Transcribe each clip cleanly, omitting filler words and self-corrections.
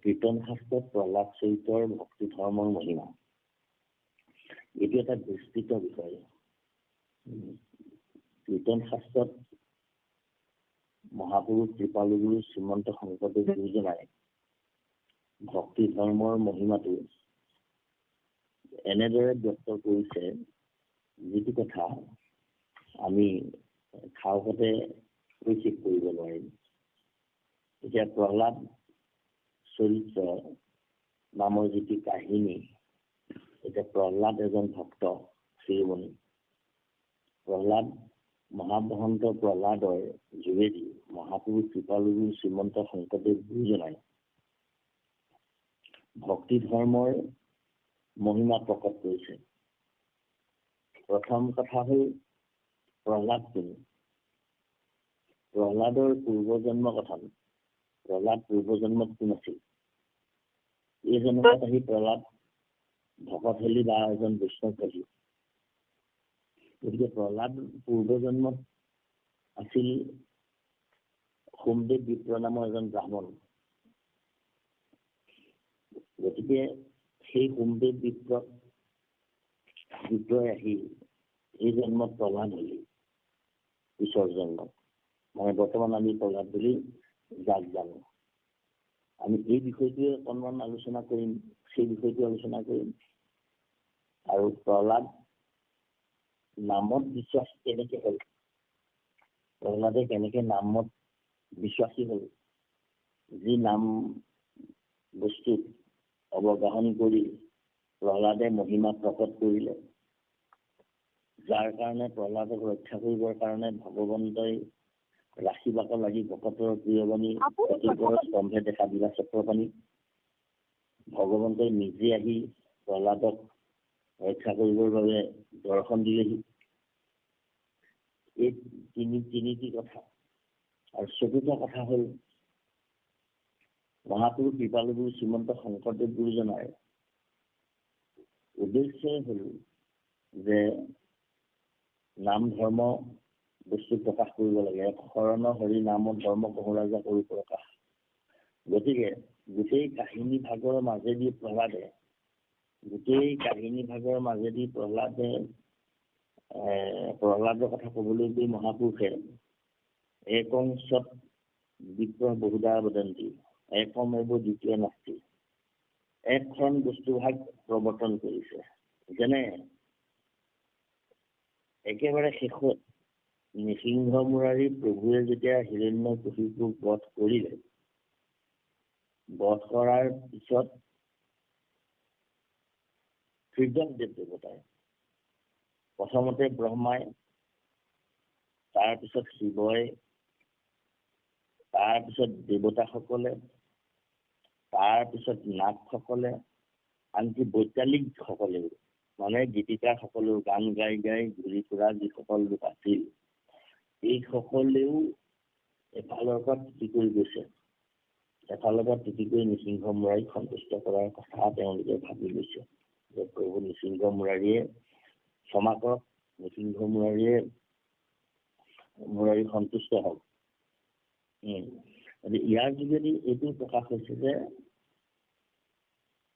কীৰ্তন শাস্ত্ৰত প্ৰহ্লাদ চৰিত্ৰৰ ভক্তি ধৰ্মৰ মহিমা এইটো এটা বিস্তৃত বিষয়। কীৰ্তন শাস্ত্ৰত মহাপুৰুষ কৃপালুগুৰু শ্ৰীমন্ত শংকৰদেৱ গুৰুজনাই ভক্তি ধৰ্মৰ মহিমাটো এনেদৰে ব্যক্ত কৰিছে, যিটো কথা আমি খাওকতে শেষ কৰিব নোৱাৰিম। এতিয়া প্ৰহ্লাদ চৰিত্ৰ নামৰ যিটো কাহিনী, এতিয়া প্ৰহ্লাদ এজন ভক্ত শিৰোমণি। প্ৰহ্লাদ মহামহন্ত প্ৰহ্লাদৰ যোগেদি মহাপুৰুষ কৃপালুগুৰু শ্ৰীমন্ত শংকৰদেৱ গুৰুজনাই ভক্তি ধৰ্মৰ মহিমা প্ৰকট কৰিছে। প্ৰথম কথা হ'ল প্ৰহ্লাদ কোন? প্ৰহ্লাদৰ পূৰ্বজন্ম কথা। প্ৰহ্লাদ পূৰ্বজন্মত কোন আছিল? এই জন্মত আহি প্ৰহ্লাদ ভকত হলি বা এজন বৈষ্ণৱ হলি। গতিকে প্ৰহ্লাদ পূৰ্বজন্মত আছিল সোমদেৱ বিপ্ৰ নামৰ এজন ব্ৰাহ্মণ। গতিকে সেই সোমদেৱ বিপ্ৰই আহি এই জন্মত প্ৰহ্লাদ হলি। পিছৰ জন্মত মানে বৰ্তমান আমি প্ৰহ্লাদ বুলি যাক জানো। আমি এই বিষয়টোৱে অকণমান আলোচনা কৰিম, সেই বিষয়টো আলোচনা কৰিম। আৰু প্ৰহ্লাদ নামত বিশ্বাস কেনেকে হ'ল, প্ৰহ্লাদে কেনেকে নামত বিশ্বাসী হ'ল, যি নাম বস্তুত অৱগাহন কৰি প্ৰহ্লাদে মহিমা প্ৰকট কৰিলে, যাৰ কাৰণে প্ৰহ্লাদক ৰক্ষা কৰিবৰ কাৰণে ভগৱন্তই ৰাশি বাক লাগি ভকতৰ প্ৰিয়বাণী স্তম্ভে দেখা দিলা চক্ৰপাণী। ভগৱন্তই নিজে আহি প্ৰহ্লাদক ৰক্ষা কৰিবৰ বাবে দৰ্শন দিলেহি। এই তিনিটি কথা। আৰু চতুৰ্থ কথা হ'ল মহাপুৰুষ কৃপালুগুৰু শ্ৰীমন্ত শংকৰদেৱ গুৰুজনাৰ উদ্দেশ্যই হ'ল যে নাম ধৰ্ম বস্তু প্ৰকাশ কৰিব লাগে। শৰণ হৰি নাম ধৰ্ম কহুৰাজা কৰি প্ৰকাশ। গতিকে গোটেই কাহিনী ভাগৰ মাজেদি প্ৰহ্লাদে প্ৰহ্লাদৰ কথা ক'বলৈ গৈ মহাপুৰুষে একং সৎ বিপ্ৰ বহুদা বদন্তি একম এব দ্বিতীয় নাস্তি, একখন বস্তুভাগ প্ৰৱৰ্তন কৰিছে। যেনে একেবাৰে শেষত নৃসিংহ মুৰাৰী প্ৰভুৱে যেতিয়া হিৰণ্যকশিপুক বধ কৰিলে, বধ কৰাৰ পিছত ত্ৰিদশ দেৱতাই প্ৰথমতে ব্ৰহ্মাই, তাৰপিছত শিৱই, তাৰপিছত দেৱতাসকলে, তাৰপিছত নাগসকলে, আনকি বৈতালিকসকলেও মানে গীতিকাৰসকলেও গান গাই গাই ঘূৰি ফুৰা যিসকল লোক আছিল, এই সকলেও এফালৰ পৰা তিতি কৰি গৈছে। এফালৰ পৰা তিতি কৰি নৃসিংহ মুৰাৰীক সন্তুষ্ট কৰাৰ কথা তেওঁলোকে ভাবি লৈছে যে প্ৰভু নৃসিংহ মুৰাৰীয়ে ক্ষমা কৰক, নৃসিংহ মুৰাৰী সন্তুষ্ট হওক। ইয়াৰ যোগেদি এইটো প্ৰকাশ হৈছে যে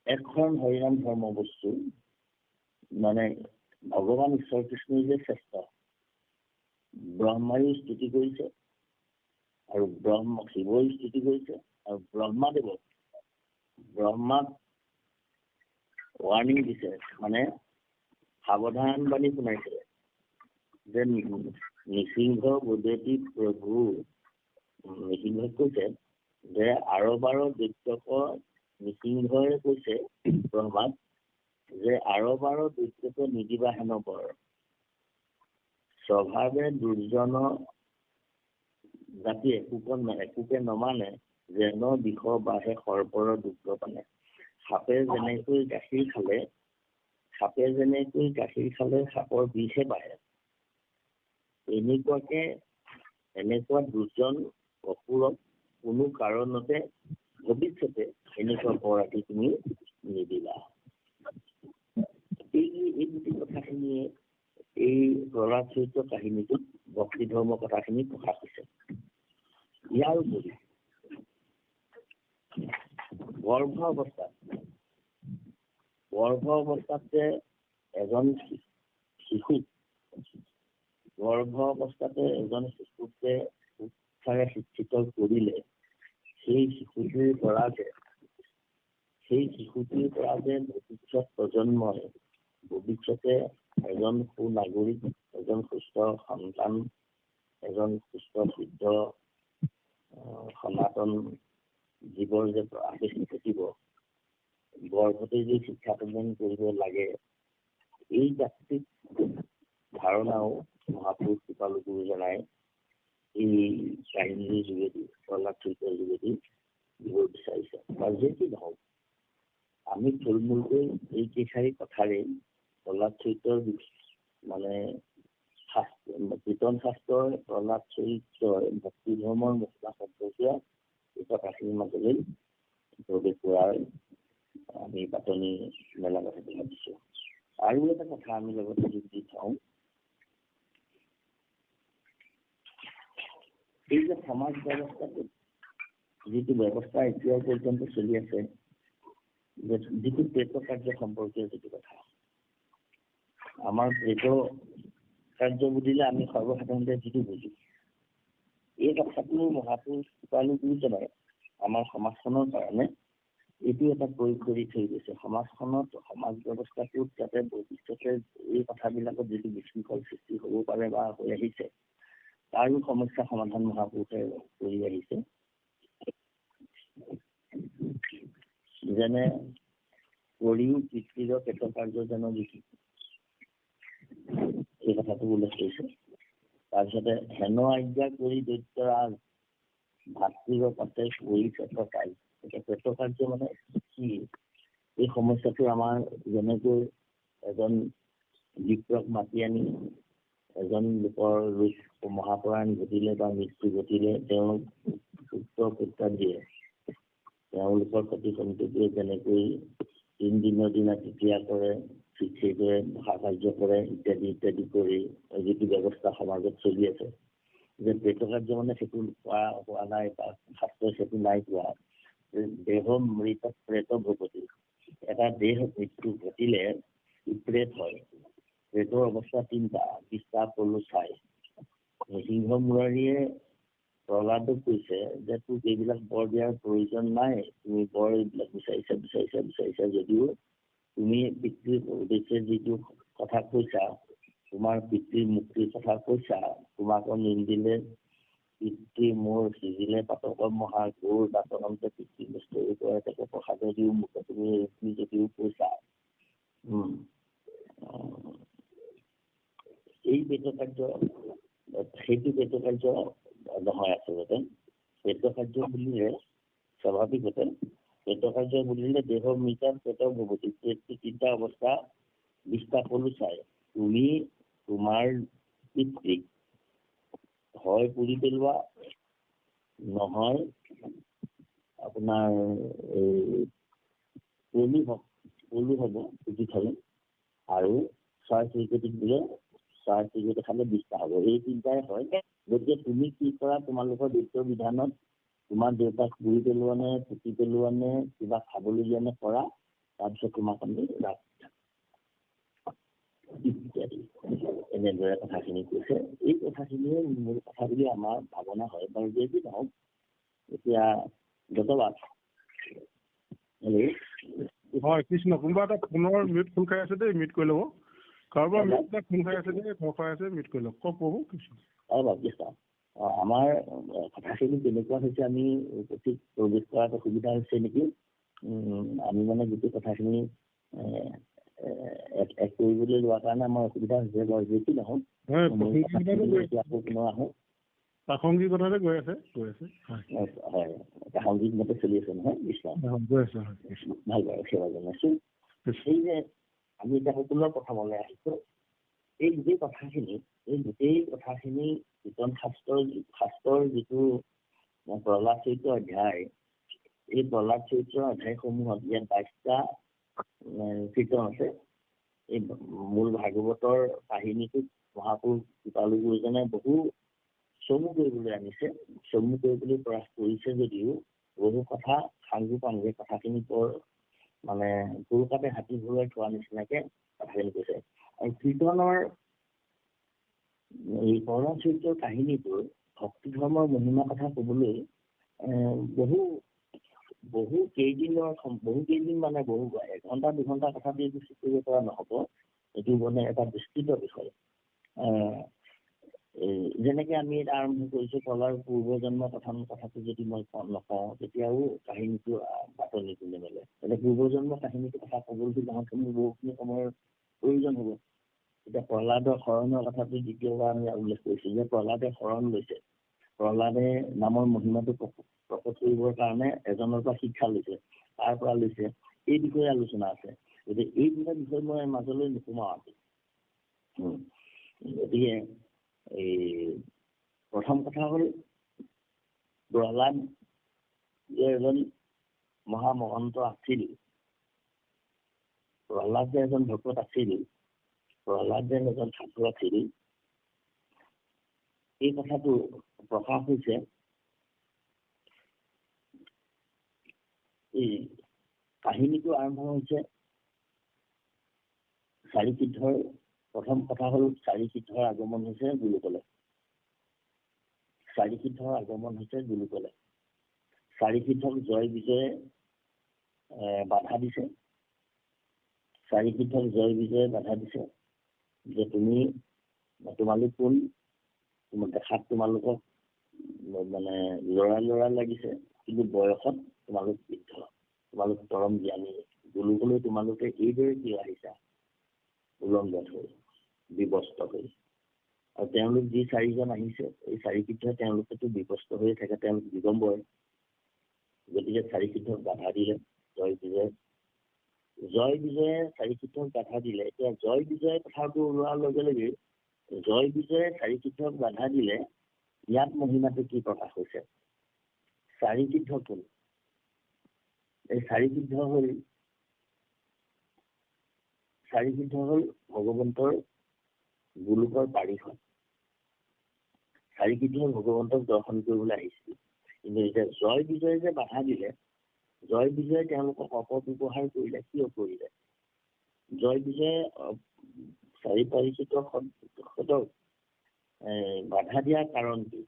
এখন হৰিনাম ধৰ্ম বস্তু মানে ভগৱান ঈশ্বৰ কৃষ্ণই যে শ্ৰেষ্ঠ, ব্ৰহ্মায়ো স্তুতি কৰিছে আৰু শিৱই স্তুতি কৰিছে, আৰু ব্ৰহ্মাক ৱাৰ্ণিং দিছে, মানে সাৱধান বাণী শুনাইছে যে নৃসিংহ বদেতি প্ৰভু। নৃসিংহই কৈছে যে আৰবাৰ দৈত্যক, নৃসিংহই কৈছে ব্ৰহ্মাক যে আৰবাৰ দৈত্যক নিদিবা হেন বৰ, স্বভাৱে দুৰ্জন জাতি একোকে নমানে, যেন বিষ বাঢ়ে সৰ্পৰ দুগ্ধ পানে। সাপে যেনেকৈ গাখীৰ খালে সাপৰ বিষহে বাঢ়ে, এনেকুৱা দুৰ্জন অসুৰক কোনো কাৰণতে ভৱিষ্যতে এনেকুৱা পৰাধি তুমি নিদিলা। এই গোটেই কথাখিনিয়ে এই প্ৰহ্লাদ চৰিত্ৰ কাহিনীটোত ভক্তি ধৰ্ম কথাখিনি প্ৰকাশ হৈছে। ইয়াৰ উপৰি গৰ্ভ অৱস্থাতে এজন শিশুক শিক্ষাৰে শিক্ষিত কৰিলে সেই শিশুটিৰ পৰা যে ভৱিষ্যত প্ৰজন্মই ভৱিষ্যতে এজন সুনাগৰিক, এজন সুস্থ সন্তান, এজন সুস্থ শুদ্ধ সনাতন জীৱৰ যে আদেশ থাকিব, গৰ্ভতে যে শিক্ষা প্ৰদান কৰিব লাগে, এই জাতিক ধাৰণাও মহাপুৰুষ কৃপালু গুৰুজনাই এই কাহিনীৰ যোগেদি, প্ৰহ্লাদ চৰিত্ৰৰ যোগেদি দিব বিচাৰিছে। আৰু যে কি নহওক, আমি থুলমূলকৈ এই কেইষাৰি কথাৰে প্ৰহ্লাদ চৰিত্ৰৰ মানে কীৰ্তন শাস্ত্ৰৰ প্ৰহ্লাদ চৰিত্ৰৰ ভক্তি ধৰ্মৰ মহিমা সম্পৰ্কীয় এই কথাখিনিৰ মাজলৈ প্ৰৱেশ কৰাৰ আমি পাতনি মেলা কথাটো ভাবিছো। আৰু এটা কথা আমি লগতে যোগ দি থওঁ, এই যে সমাজ ব্যৱস্থাটো যিটো ব্যৱস্থা এতিয়াও পৰ্যন্ত চলি আছে, যিটো প্ৰেত কাৰ্য সম্পৰ্কীয় যিটো কথা, আমাৰ প্ৰেত কাৰ্য বুলিলে আমি সৰ্বসাধাৰণতে যিটো বুজো, এই কথাটো মহাপুৰুষ কৃপালু গুৰুজনাই আমাৰ সমাজখনৰ কাৰণে এইটো এটা প্ৰয়োগ কৰি থৈ গৈছে। সমাজ ব্যৱস্থাটোত যাতে ভৱিষ্যতে এই কথাবিলাকত যিটো বিশৃংখল সৃষ্টি হ'ব পাৰে বা হৈ আহিছে, তাৰো সমস্যা সমাধান মহাপুৰুষে কৰি আহিছে। যেনে কৰিও পিতৃৰ পেট কাৰ্য যেন লিখি, এই কথাটো উল্লেখ কৰিছে। তাৰপিছতে হেন আজ্ঞা কৰি দৈত্যৰাজ ভাতৃৰ পাতে কৰি পেট কাৰ্য। এতিয়া পেট কাৰ্য মানে কি? এই সমস্যাটো আমাৰ যেনেকৈ এজন বিপ্ৰক মাতি আনি এজন লোকৰ ৰোগ মহাপৰাণ ঘটিলে বা মৃত্যু ঘটিলে তেওঁক পুত্ৰ দিয়ে, তেওঁলোকৰ প্ৰতি সন্ততিয়ে যেনেকৈ 3 দিনৰ দিনা তৃতীয়া কৰে, ঠিক সেইদৰে মহাকাৰ্য কৰে, ইত্যাদি ইত্যাদি কৰি যিটো ব্যৱস্থা সমাজত চলি আছে, যে পেট কাৰ্য মানে সেইটো হোৱা নাই বা শাস্ত্ৰই সেইটো নাই কোৱা। দেহ মৃত প্ৰেত ভূপতি, এটা দেহ মৃত্যু ঘটিলে প্ৰেত হয়। প্ৰেতৰ অৱস্থা 3টা, বিষ্ঠা পলু চাই। সিংহ মুৰাৰীয়ে প্ৰহ্লাদক কৈছে যে তোক এইবিলাক বৰ দিয়াৰ প্ৰয়োজন নাই, তুমি বৰ এইবিলাক বিচাৰিছা যদিও তুমি পিতৃৰ উদ্দেশ্যে যিটো কথা কৈছা, তোমাৰ পিতৃৰ মুক্তিৰ কথা কৈছা, তোমাকো নিন্দিলে পিতৃ মোৰ সিজিলে পাতক মহা গৌৰ দাতনন্তে পিতৃ বস্তু কৰে তাকে প্ৰসাদ দিও মুখে তুমি যদিও কৈছা, এই পেট কাৰ্য সেইটো পেট কাৰ্য নহয়। আচলতে পেট কাৰ্য বুলিলে স্বাভাৱিকতে পেট কাৰ্য বুলিলে দেহ মৃতৰ পেট ভৱতি, 3টা অৱস্থা বিষ্ঠা পলু চাই। তুমি তোমাৰ পিতৃক হয় পুৰি পেলোৱা, নহয় আপোনাৰ পলু হ'ব পুতি থলে, আৰু চৰাই চিৰিকটিক দিলে চৰাই চিৰিকটি খালে বিষ্ঠা হ'ব। এই 3টাই হয়। গতিকে তুমি কি কৰা, তোমালোকৰ দ্বিতীয় বিধানত তোমাৰ দেউতাক পুৰি পেলোৱা নে পুতি পেলোৱা নে কিবা খাবলগীয়া নে কৰা, তাৰপিছত তোমাক আমি ইত্যাদি এনেদৰে কথাখিনি কৈছে। এই কথাখিনিয়ে মূল কথা বুলি আমাৰ ভাৱনা হয়। বাৰু যে কি নহওক, এতিয়া ধন্যবাদ। হয় কৃষ্ণ, কোনোবা এটা ফোনৰ মিউট খোল খাই আছে দেই, মিউট কৰি ল'ব। কাৰোবাৰ মিউট এটা খোল খাই আছে দেই, খোল খাই আছে, মিউট কৰি লওক। কওক প্ৰভু কৃষ্ণ। কৃষ্ণ, আমাৰ কথাখিনি কেনেকুৱা হৈছে, আমি সঠিক প্ৰৱেশ কৰাত অসুবিধা হৈছে নেকি। আমি মানে গোটেই কথাখিনি এক কৰিবলৈ লোৱাৰ কাৰণে আমাৰ অসুবিধা হৈছে। বাৰু যি কি নহওক, আকৌ পুনৰ আহোঁ। প্ৰাসংগিকতাতে গৈ আছে হয়, প্ৰাসংগিক মতে চলি আছে নহয় কৃষ্ণ। গৈ আছে ভাল বাৰু, সেৱা জনাইছো। সেই যে আমি এতিয়া সকলোৰে প্ৰথমলৈ আহিছো, এই গোটেই কথাখিনি কীৰ্তন শাস্ত্ৰৰ যিটো প্ৰহ্লাদ চৰিত্ৰ অধ্যায়, এই প্ৰহ্লাদ চৰিত্ৰ অধ্যায়সমূহত ইয়াত 22টা কীৰ্তন আছে। এই মূল ভাগৱতৰ কাহিনীটোত মহাপুৰুষ কৃপালু গুৰুজনে বহু চমু কৰিবলৈ আনিছে, চমু কৰিবলৈ প্ৰয়াস কৰিছে যদিও বহু কথা সাংগু পাংগে কথাখিনি বৰ মানে গৰুকাতে হাতী ঘূৰাই থোৱা নিচিনাকে কথাখিনি কৈছে। আৰু কীৰ্তনৰ এই কৰুণা চৰিত্ৰৰ কাহিনীটোৰ ভক্তি ধৰ্মৰ মহিমা কথা ক'বলৈ বহু কেইদিন মানে বহু এঘণ্টা 2 ঘণ্টা কথা দি কৰিব পৰা নহ'ব। এইটো মানে এটা বিস্তৃত বিষয়। যেনেকে আমি এটা আৰম্ভ কৰিছো পলাৰ পূৰ্বজন্মৰ কথাটো যদি মই নকওঁ তেতিয়াও কাহিনীটো বাটনিটো নিমিলে। এতিয়া পূৰ্বজন্মৰ কাহিনীটো কথা ক'বলৈ যাওঁতে মোৰ বহুখিনি সময়ৰ প্ৰয়োজন হ'ব। এতিয়া প্ৰহ্লাদৰ শৰণৰ কথাটো দ্বিতীয়বাৰ আমি উল্লেখ কৰিছো যে প্ৰহ্লাদে শৰণ লৈছে। প্ৰহ্লাদে নামৰ মহিমাটো প্ৰকট কৰিবৰ কাৰণে এজনৰ পৰা শিক্ষা লৈছে, তাৰ পৰা লৈছে, এই বিষয়ে আলোচনা আছে। গতিকে এই দুটা বিষয় মই মাজলৈ নোসোমাওঁ আজি। গতিকে এই প্ৰথম কথা হ'ল প্ৰহ্লাদ যে এজন মহামহন্ত আছিল, প্ৰহ্লাদ যে এজন ভকত আছিল, প্ৰহ্লাদ যে এজন সাধু আছিল, এই কথাটো প্ৰকাশ হৈছে এই কাহিনীটো আৰম্ভ হৈছে চাৰি সিদ্ধৰ। প্ৰথম কথা হ'ল চাৰি সিদ্ধৰ আগমন হৈছে গুৰুকলে। চাৰি সিদ্ধৰ আগমন হৈছে গুৰুকলে। চাৰি সিদ্ধক জয় বিজয়ে বাধা দিছে। চাৰি সিদ্ধক জয় বিজয়ে বাধা দিছে যে তোমালোক কোন, দেখাত তোমালোকক মানে লৰা লাগিছে, কিন্তু বয়সত তোমালোক বৃদ্ধ, তোমালোক পৰম জ্ঞানী। গুৰুকলৈ তোমালোকে এইদৰে কিয় আহিছা? উলংঘন হৈ, বিবস্ত হৈ। আৰু তেওঁলোক যি চাৰিজন আহিছে, এই চাৰি সিদ্ধ তেওঁলোকেতো বিবস্ত হৈ থাকে, তেওঁলোক দিগম্বৰ। গতিকে চাৰি সিদ্ধক বাধা দিলে জয় বিজয়ে চাৰি সিদ্ধক বাধা দিলে। এতিয়া জয় বিজয় কথাটো ওলোৱাৰ লগে লগে জয় বিজয়ে চাৰি সিদ্ধক বাধা দিলে, ইয়াত মহিমাটো কি প্ৰকাশ হৈছে? চাৰি সিদ্ধ কোন? এই চাৰি সিদ্ধ হ'ল ভগৱন্তৰ গোলোকৰ পাৰিষদ। চাৰি সিদ্ধ ভগৱন্তক দৰ্শন কৰিবলৈ আহিছিল। কিন্তু এতিয়া জয় বিজয়ে যে বাধা দিলে, জয় বিজয়ে তেওঁলোকক অপব্যৱহাৰ কৰিলে। কিয় কৰিলে? জয় বিজয়ে চাৰি পাৰিষদক বাধা দিয়াৰ কাৰণ কি?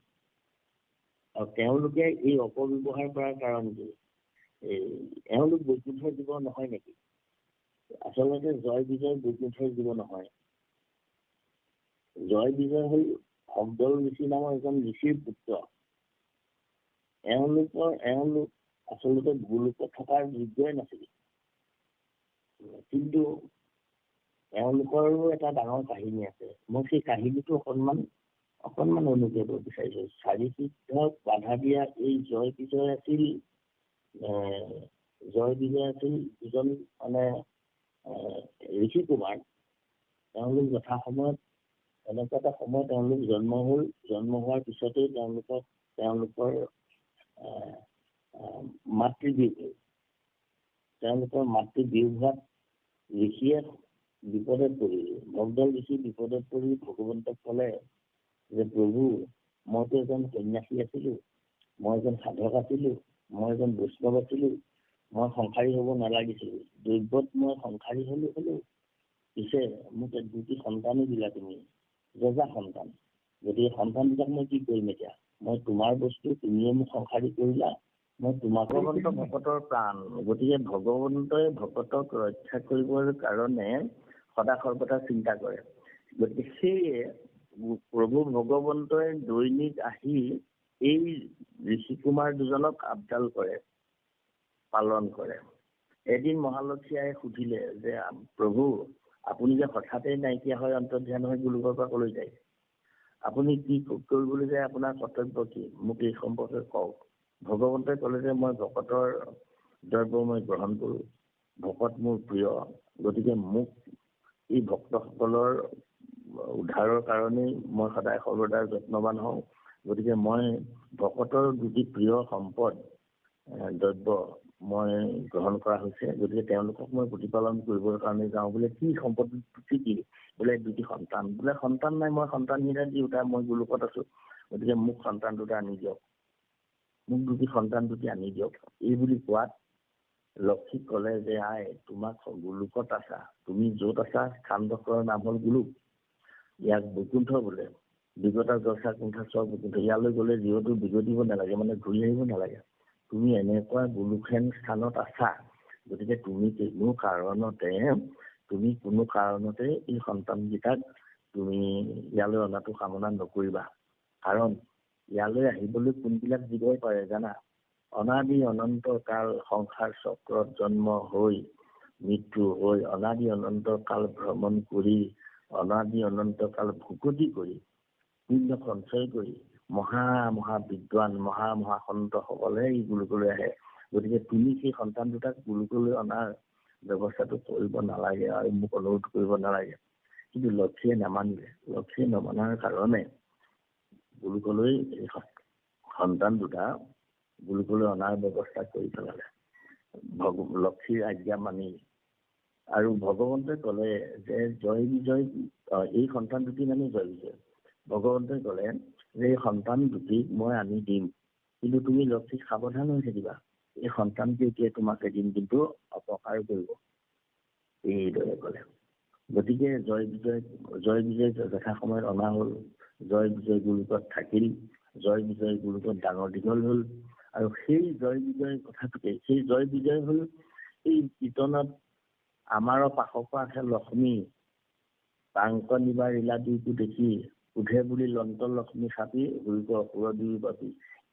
আৰু তেওঁলোকে এই অপব্যৱহাৰ কৰাৰ কাৰণ কি? এওঁলোক বৈকুণ্ঠৰ জীৱ নহয় নেকি? আচলতে জয় বিজয় বৈকুণ্ঠৰ জীৱ নহয়। জয় বিজয় হ'ল ভগদল ঋষি নামৰ এজন ঋষিৰ পুত্ৰ। এওঁলোক আচলতে গোলোকত থকাৰ যোগ্যই নাছিল। কিন্তু এওঁলোকৰো এটা ডাঙৰ কাহিনী আছে। মই সেই কাহিনীটো অকণমান অনুভৱ কৰিব বিচাৰিছো। চাৰি সিদ্ধক বাধা দিয়া এই জয় বিজয় আছিল দুজন মানে ঋষি কুমাৰ। তেওঁলোক যথাসময়ত এনেকুৱা এটা সময় তেওঁলোক জন্ম হ'ল। জন্ম হোৱাৰ পিছতেই তেওঁলোকৰ মাতৃবিয়োগ হ'ল। তেওঁলোকৰ মাতৃবিয়োগ হোৱাত ঋষিয়ে বিপদত পৰিল। ভগদল ঋষি বিপদত পৰি ভগৱন্তক ক'লে যে প্ৰভু, মইতো এজন সন্যাসী আছিলো, মই এজন সাধক আছিলো, মই এজন বৈষ্ণৱ আছিলো, মই সংসাৰী হ'ব নালাগিছিল। দৈৱত মই সংসাৰী হলো, পিছে মোক 2টি সন্তানো দিলা তুমি, যজা সন্তান। গতিকে সন্তান দুটাক মই কি কৰিম এতিয়া? মই তোমাৰ বস্তু, তুমিয়ে মোক সংসাৰী কৰিলা, মই তোমাক ভগৱন্ত ভকতৰ প্ৰাণ। গতিকে ভগৱন্তই ভকতক ৰক্ষা কৰিবৰ কাৰণে সদা সৰ্বদা চিন্তা কৰে। গতিকে সেয়ে প্ৰভু ভগৱন্তই দৈনিক আহি এই ঋষি কুমাৰ দুজনক আপডাল কৰে, পালন কৰে। এদিন মহালক্ষী আই সুধিলে যে প্ৰভু, আপুনি যে হঠাতে নাইকিয়া হৈ অন্তৰ্ধান হৈ গোলোকৰ পৰা কলৈ যায়? আপুনি কি কৰিবলৈ যায়? আপোনাৰ কৰ্তব্য কি? মোক এই সম্পৰ্কে কওক। ভগৱন্তই ক'লে যে মই ভকতৰ দ্ৰব্য মই গ্ৰহণ কৰোঁ, ভকত মোৰ প্ৰিয়, গতিকে মোক এই ভক্তসকলৰ উদ্ধাৰৰ কাৰণেই মই সদায় সৰ্বদা যত্নৱান হওঁ। গতিকে মই ভকতৰ 2টি প্ৰিয় সম্পদ দ্ৰব্য মই গ্ৰহণ কৰা হৈছে। গতিকে তেওঁলোকক মই প্ৰতিপালন কৰিবৰ কাৰণে যাওঁ। বোলে কি সম্পদ? কি? বোলে 2টি সন্তান। বোলে সন্তান নাই, মই সন্তানহীন দেউতা, মই গোলোকত আছো, গতিকে মোক সন্তান 2টা আনি দিয়ক। মোক দুটি সন্তান দুটি আনি দিয়ক। এই বুলি কোৱাত লক্ষীক ক'লে যে আই তোমাক গোলোকত আছা, তুমি য'ত আছা স্থানডোখৰৰ নাম হ'ল গোলোক, ইয়াক বৈকুণ্ঠ বোলে, বিগত যশা কুণ্ঠা চব বৈকুণ্ঠ, ইয়ালৈ গ'লে যিহেতু বিগতিব নালাগে, মানে ঘূৰি আহিব নালাগে, তুমি এনেকুৱা গোলোকহেন স্থানত আছা, গতিকে তুমি কোনো কাৰণতে এই সন্তানকেইটাক তুমি ইয়ালৈ অনাটো কামনা নকৰিবা। কাৰণ ইয়ালৈ আহিবলৈ কোনবিলাক জীৱই পাৰে জানা? অনাদি অনন্ত কাল সংসাৰ চক্ৰত জন্ম হৈ মৃত্যু হৈ অনাদি অনন্ত কাল ভ্ৰমণ কৰি অনাদি অনন্ত কাল ভুকতি কৰি পুণ্য সঞ্চয় কৰি মহা বিদ্বান মহা সন্তসকলে এই গোলোকলৈ আহে। গতিকে তুমি সেই সন্তান দুটাক গোলোকলৈ অনাৰ ব্যৱস্থাটো কৰিব নালাগে আৰু মোক অনুৰোধ কৰিব নালাগে। কিন্তু লক্ষীয়ে নামানিলে। লক্ষীয়ে নমনাৰ কাৰণে গোলোকলৈ এই সন্তান দুটা গোলোকলৈ অনাৰ ব্যৱস্থা কৰি পেলালে। লক্ষীৰ আজ্ঞা মানি। আৰু ভগৱন্তই ক'লে যে জয় বিজয়, এই সন্তান দুটি মানে জয় বিজয়। ভগৱন্তই ক'লে যে এই সন্তান দুটিক মই আনি দিম, কিন্তু তুমি লক্ষীক সাৱধান হৈ থাকিবা। এই সন্তানটোৱে তোমাক এদিন কিন্তু অপকাৰ কৰিব, এইদৰে ক'লে। গতিকে জয় বিজয় যথা সময়ত অনা হ'ল। জয় বিজয় গোলোকত থাকিল, জয় বিজয় গোলোকত ডাঙৰ দীঘল হ'ল। আৰু সেই জয় বিজয় কথাটোকে, সেই জয় বিজয় হ'ল এই কীৰ্তনত আমাৰ পাশক আছে লক্ষ্মী পাংক নিবাৰ ইলা দুইটো দেখি উধে বুলি লন্ত লক্ষ্মী চাপি হুইক অসুৰ দুই পাপি।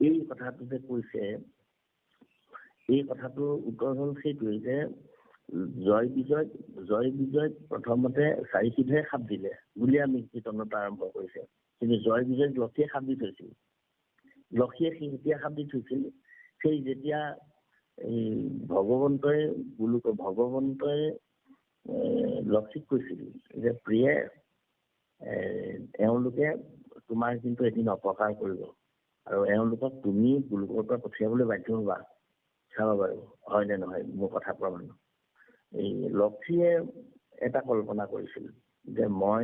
এই কথাটো যে কৈছে, এই কথাটোৰ উত্তৰ হ'ল সেইটোৱে যে জয় বিজয় প্ৰথমতে চাৰিসিধে সাপ দিলে বুলি আমি কীৰ্তনত আৰম্ভ কৰিছে। কিন্তু জয় বিজয় লক্ষীয়ে সাপ দি থৈছিল। লক্ষীয়ে যেতিয়া সাপ দি থৈছিল, সেই যেতিয়া এই ভগৱন্তই লক্ষীক কৈছিল যে প্ৰিয়ে এওঁলোকে তোমাৰ কিন্তু এদিন অপকাৰ কৰিব আৰু এওঁলোকক তুমি গোলোকৰ পৰা পঠিয়াবলৈ বাধ্য হবা। চাবা বাৰু হয় নে নহয় মোৰ কথা প্ৰমাণ। এই লক্ষীয়ে এটা কল্পনা কৰিছিল যে মই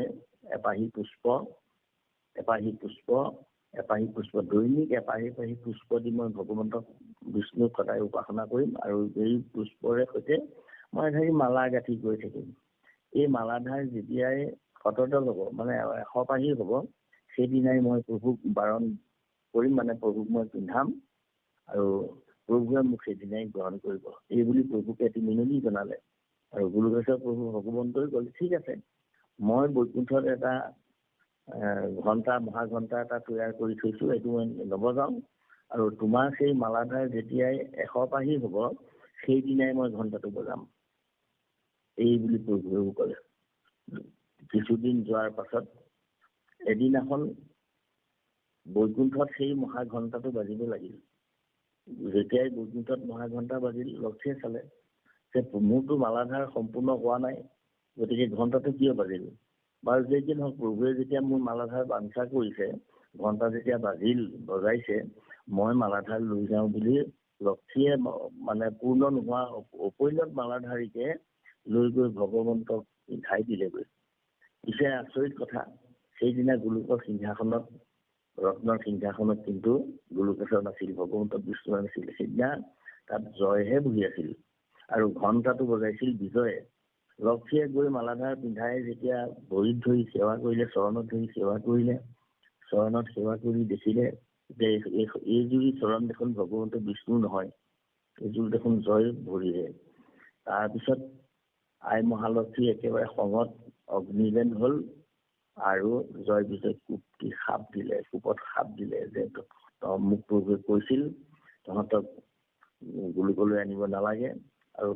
এপাহি পুষ্প দৈনিক এপাহি পুষ্প দি মই ভগৱন্তক বিষ্ণুক সদায় উপাসনা কৰিম আৰু এই পুষ্পৰে সৈতে মই ধৰি মালা গাঁঠি গৈ থাকিম। এই মালাধাৰ যেতিয়াই শতদল হ'ব, মানে 100 পাহি হ'ব, সেইদিনাই মই প্ৰভুক বাৰণ কৰিম, মানে প্ৰভুক মই পিন্ধাম আৰু প্ৰভুৱে মোক সেইদিনাই গ্ৰহণ কৰিব। এই বুলি প্ৰভুকে এটি মিননি জনালে। আৰু গোলোকেশ্বৰ প্ৰভু ভগৱন্তই ক'লে ঠিক আছে, মই বৈকুণ্ঠত এটা মহাঘণ্টা এটা তৈয়াৰ কৰি থৈছো, এইটো মই নবজাওঁ আৰু তোমাৰ সেই মালাধাৰ যেতিয়াই 100 পাহি হ'ব সেইদিনাই মই ঘণ্টাটো বজাম। এই বুলি প্ৰভুৱেও ক'লে। কিছুদিন যোৱাৰ পাছত এদিনাখন বৈকুণ্ঠত সেই মহাঘণ্টাটো বাজিব লাগিল। যেতিয়াই বৈকুণ্ঠত মহাঘণ্টা বাজিল, লক্ষীয়ে চালে যে মোৰতো মালাধাৰ সম্পূৰ্ণ হোৱা নাই, গতিকে ঘণ্টাটো কিয় বাজিল? বাৰু যে কি নহওক, প্ৰভুৱে যেতিয়া মোৰ মালাধাৰ বাঞ্ছা কৰিছে, ঘণ্টা যেতিয়া বজাইছে, মই মালাধাৰ লৈ যাওঁ বুলি লক্ষীয়ে মানে পূৰ্ণ নোহোৱা অপৰিণত মালাধাৰীকে লৈ গৈ ভগৱন্তক উঠাই দিলেগৈ। পিছে আচৰিত কথা, সেইদিনা গোলোকৰ সিংহাসনত, ৰত্নৰ সিংহাসনত কিন্তু গোলোকেশ্বৰ নাছিল, ভগৱন্ত বিষ্ণু নাছিল। সেইদিনা তাত জয়হে বহি আছিল আৰু ঘণ্টাটো বজাইছিল বিজয়ে। লক্ষীয়ে গৈ মালাধাৰ পিন্ধাই যেতিয়া ভৰিত ধৰি সেৱা কৰিলে, চৰণত ধৰি সেৱা কৰিলে, চৰণত সেৱা কৰি দেখিলে যে এইজুৰি চৰণ দেখোন ভগৱন্ত বিষ্ণু নহয়, এইযোৰ দেখোন জয় ভৰিৰে। তাৰপিছত আই মহালক্ষী একেবাৰে খঙত অগ্নিলেন হ'ল আৰু জয় বিজয় কোপত সাপ দিলে যে মোক প্ৰভুৱে কৈছিল তহঁতক গোলোকলৈ আনিব নালাগে আৰু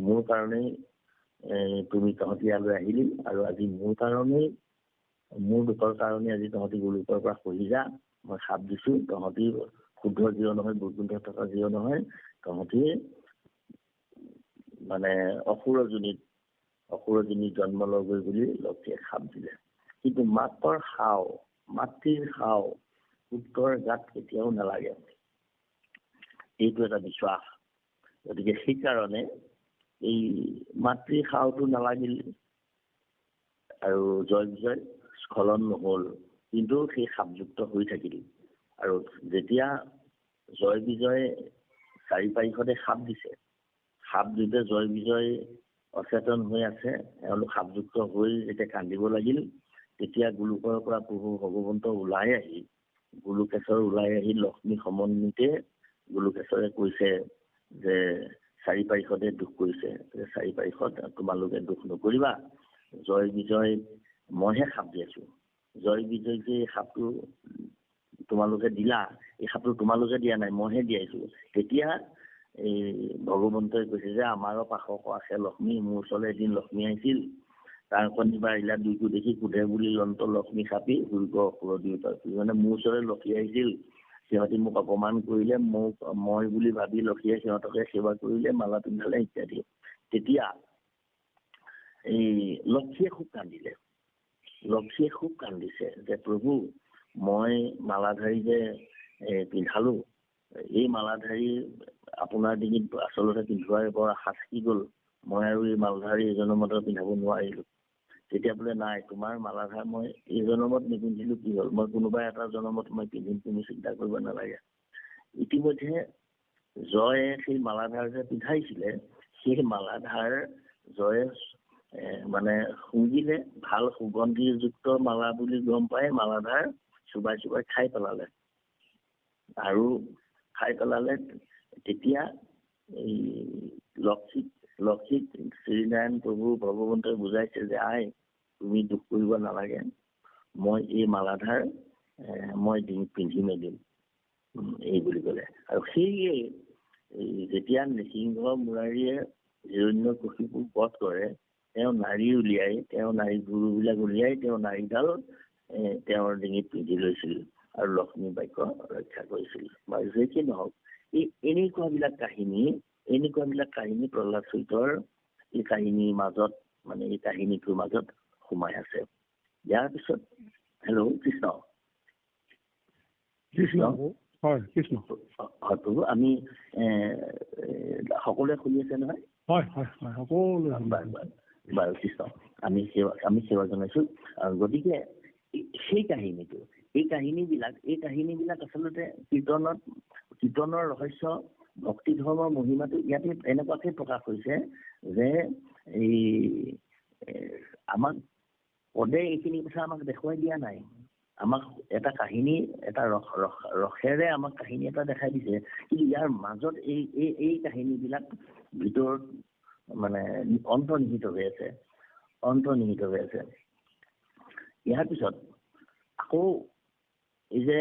মোৰ কাৰণেই তহঁতি ইয়ালৈ আহিলি আৰু আজি মোৰ দুখৰ কাৰণে আজি তহঁতি গোলোকৰ পৰা সহি যা। মই সাপ দিছো, তহঁতি শুদ্ধ জীৱ নহয়, বৈকুণ্ঠত থকা জীৱ নহয়, তহঁতি মানে অসুৰজনীত জন্ম ল'বই বুলি লক্ষীয়ে সাপ দিলে। কিন্তু মাতৃৰ সাও পুত্ৰৰ গাত কেতিয়াও নালাগে, এইটো এটা বিশ্বাস। গতিকে সেইকাৰণে এই মাতৃৰ সাওটো নালাগিল আৰু জয় বিজয় স্খলন নহ'ল, কিন্তু সেই সাপযুক্ত হৈ থাকিল। আৰু যেতিয়া জয় বিজয় চাৰিপাৰিখতে সাপ দিছে। সাপ দিওঁতে জয় বিজয় অচেতন হৈ আছে। এওঁলোক সাপযুক্ত হৈ যেতিয়া কান্দিব লাগিল, তেতিয়া গোলোকৰ পৰা প্ৰভু ভগৱন্ত ওলাই আহি গোলোকেশ্বৰ ওলাই আহি লক্ষ্মী সমন্বিতে গোলোকেশ্বৰে কৈছে যে চাৰিপাৰিখতে দুখ কৰিছে, যে চাৰিপাৰিখত তোমালোকে দুখ নকৰিবা, জয় বিজয় মইহে সাপ দি আছো। জয় বিজয় যে সাপটো তোমালোকে দিলা, এই সাপটো তোমালোকে দিয়া নাই, মইহে দিয়াইছো। তেতিয়া এই ভগৱন্তই কৈছে যে আমাৰো পাশক আছে লক্ষ্মী, মোৰ ওচৰলৈ এদিন লক্ষ্মী আহিছিল, তাৰ শনিবাৰ ইলা দুইকো দেখি সোধে বুলি লন্ত লক্ষ্মী সাপি সূৰ্য অসুৰ দেউতা। মানে মোৰ ওচৰলৈ লক্ষী আহিছিল, সিহঁতি মোক অপমান কৰিলে, মই বুলি ভাবি লক্ষীয়ে সিহঁতকে সেৱা কৰিলে, মালা পিন্ধালে ইত্যাদি। তেতিয়া এই লক্ষীয়ে খুব কান্দিলে। লক্ষীয়ে খুব কান্দিছে যে প্ৰভু, মই মালাধাৰী যে পিন্ধালো, এই মালাধাৰী আপোনাৰ ডিঙিত আচলতে পিন্ধোৱাৰ বৰ আশা থাকি গ'ল, মই আৰু এই মালাধাৰী এই জনমত পিন্ধাব নোৱাৰিলো। তেতিয়া বোলে নাই, তোমাৰ মালাধাৰ মই এই জনমত নিপিন্ধিলো, কি হ'ল, মই কোনোবা এটা জনমত মই পিন্ধিম, তুমি চিন্তা কৰিব নালাগে। ইতিমধ্যে জয়ে সেই মালাধাৰ যে পিন্ধাইছিলে, সেই মালাধাৰ জয়ে মানে শুঙিলে, ভাল সুগন্ধিযুক্ত মালা বুলি গম পাই মালাধাৰ চুবাই চুবাই খাই পেলালে। আৰু খাই পেলালে তেতিয়া এই লক্ষীক শ্ৰীনাৰায়ণ প্ৰভু ভগৱন্তই বুজাইছে যে আই, তুমি দুখ কৰিব নালাগে, মই এই মালাধাৰ মই ডিঙিত পিন্ধি মেলিম, এই বুলি ক'লে। আৰু সেয়ে যেতিয়া নৃসিংহ মুৰাৰীয়ে হিৰণ্যকশিপুক বধ কৰে, তেওঁ নাৰী উলিয়াই, তেওঁ নাৰী গুৰুবিলাক উলিয়াই তেওঁ নাৰীডাল তেওঁৰ ডিঙিত পিন্ধি লৈছিল আৰু লক্ষ্মী বাক্য ৰক্ষা কৰিছিল। বাৰু যে কি নহওক, এই এনেকুৱাবিলাক কাহিনী প্ৰহ্লাদ চৰিতৰ এই কাহিনীৰ মাজত, মানে এই কাহিনীটোৰ মাজত সোমাই আছে। ইয়াৰ পিছত হেল্ল' কৃষ্ণ হয় কৃষ্ণ প্ৰভু, আমি সকলোৱে শুনি আছে নহয়? হয় হয় হয় সকলোৱে। বাৰু কৃষ্ণ, আমি সেৱা জনাইছো। গতিকে সেই কাহিনীবিলাক আচলতে কীৰ্তনৰ ৰহস্য, ভক্তি ধৰ্মৰ মহিমাটো ইয়াতে এনেকুৱাকে প্ৰকাশ হৈছে যে এই আমাক পদে এইখিনি কথা আমাক দেখুৱাই দিয়া নাই। আমাক এটা কাহিনী, এটা ৰসেৰে আমাক কাহিনী এটা দেখাই দিছে, কিন্তু ইয়াৰ মাজত এই কাহিনীবিলাক ভিতৰত মানে অন্তৰ্নিহিত হৈ আছে। ইয়াৰ পিছত আকৌ এই যে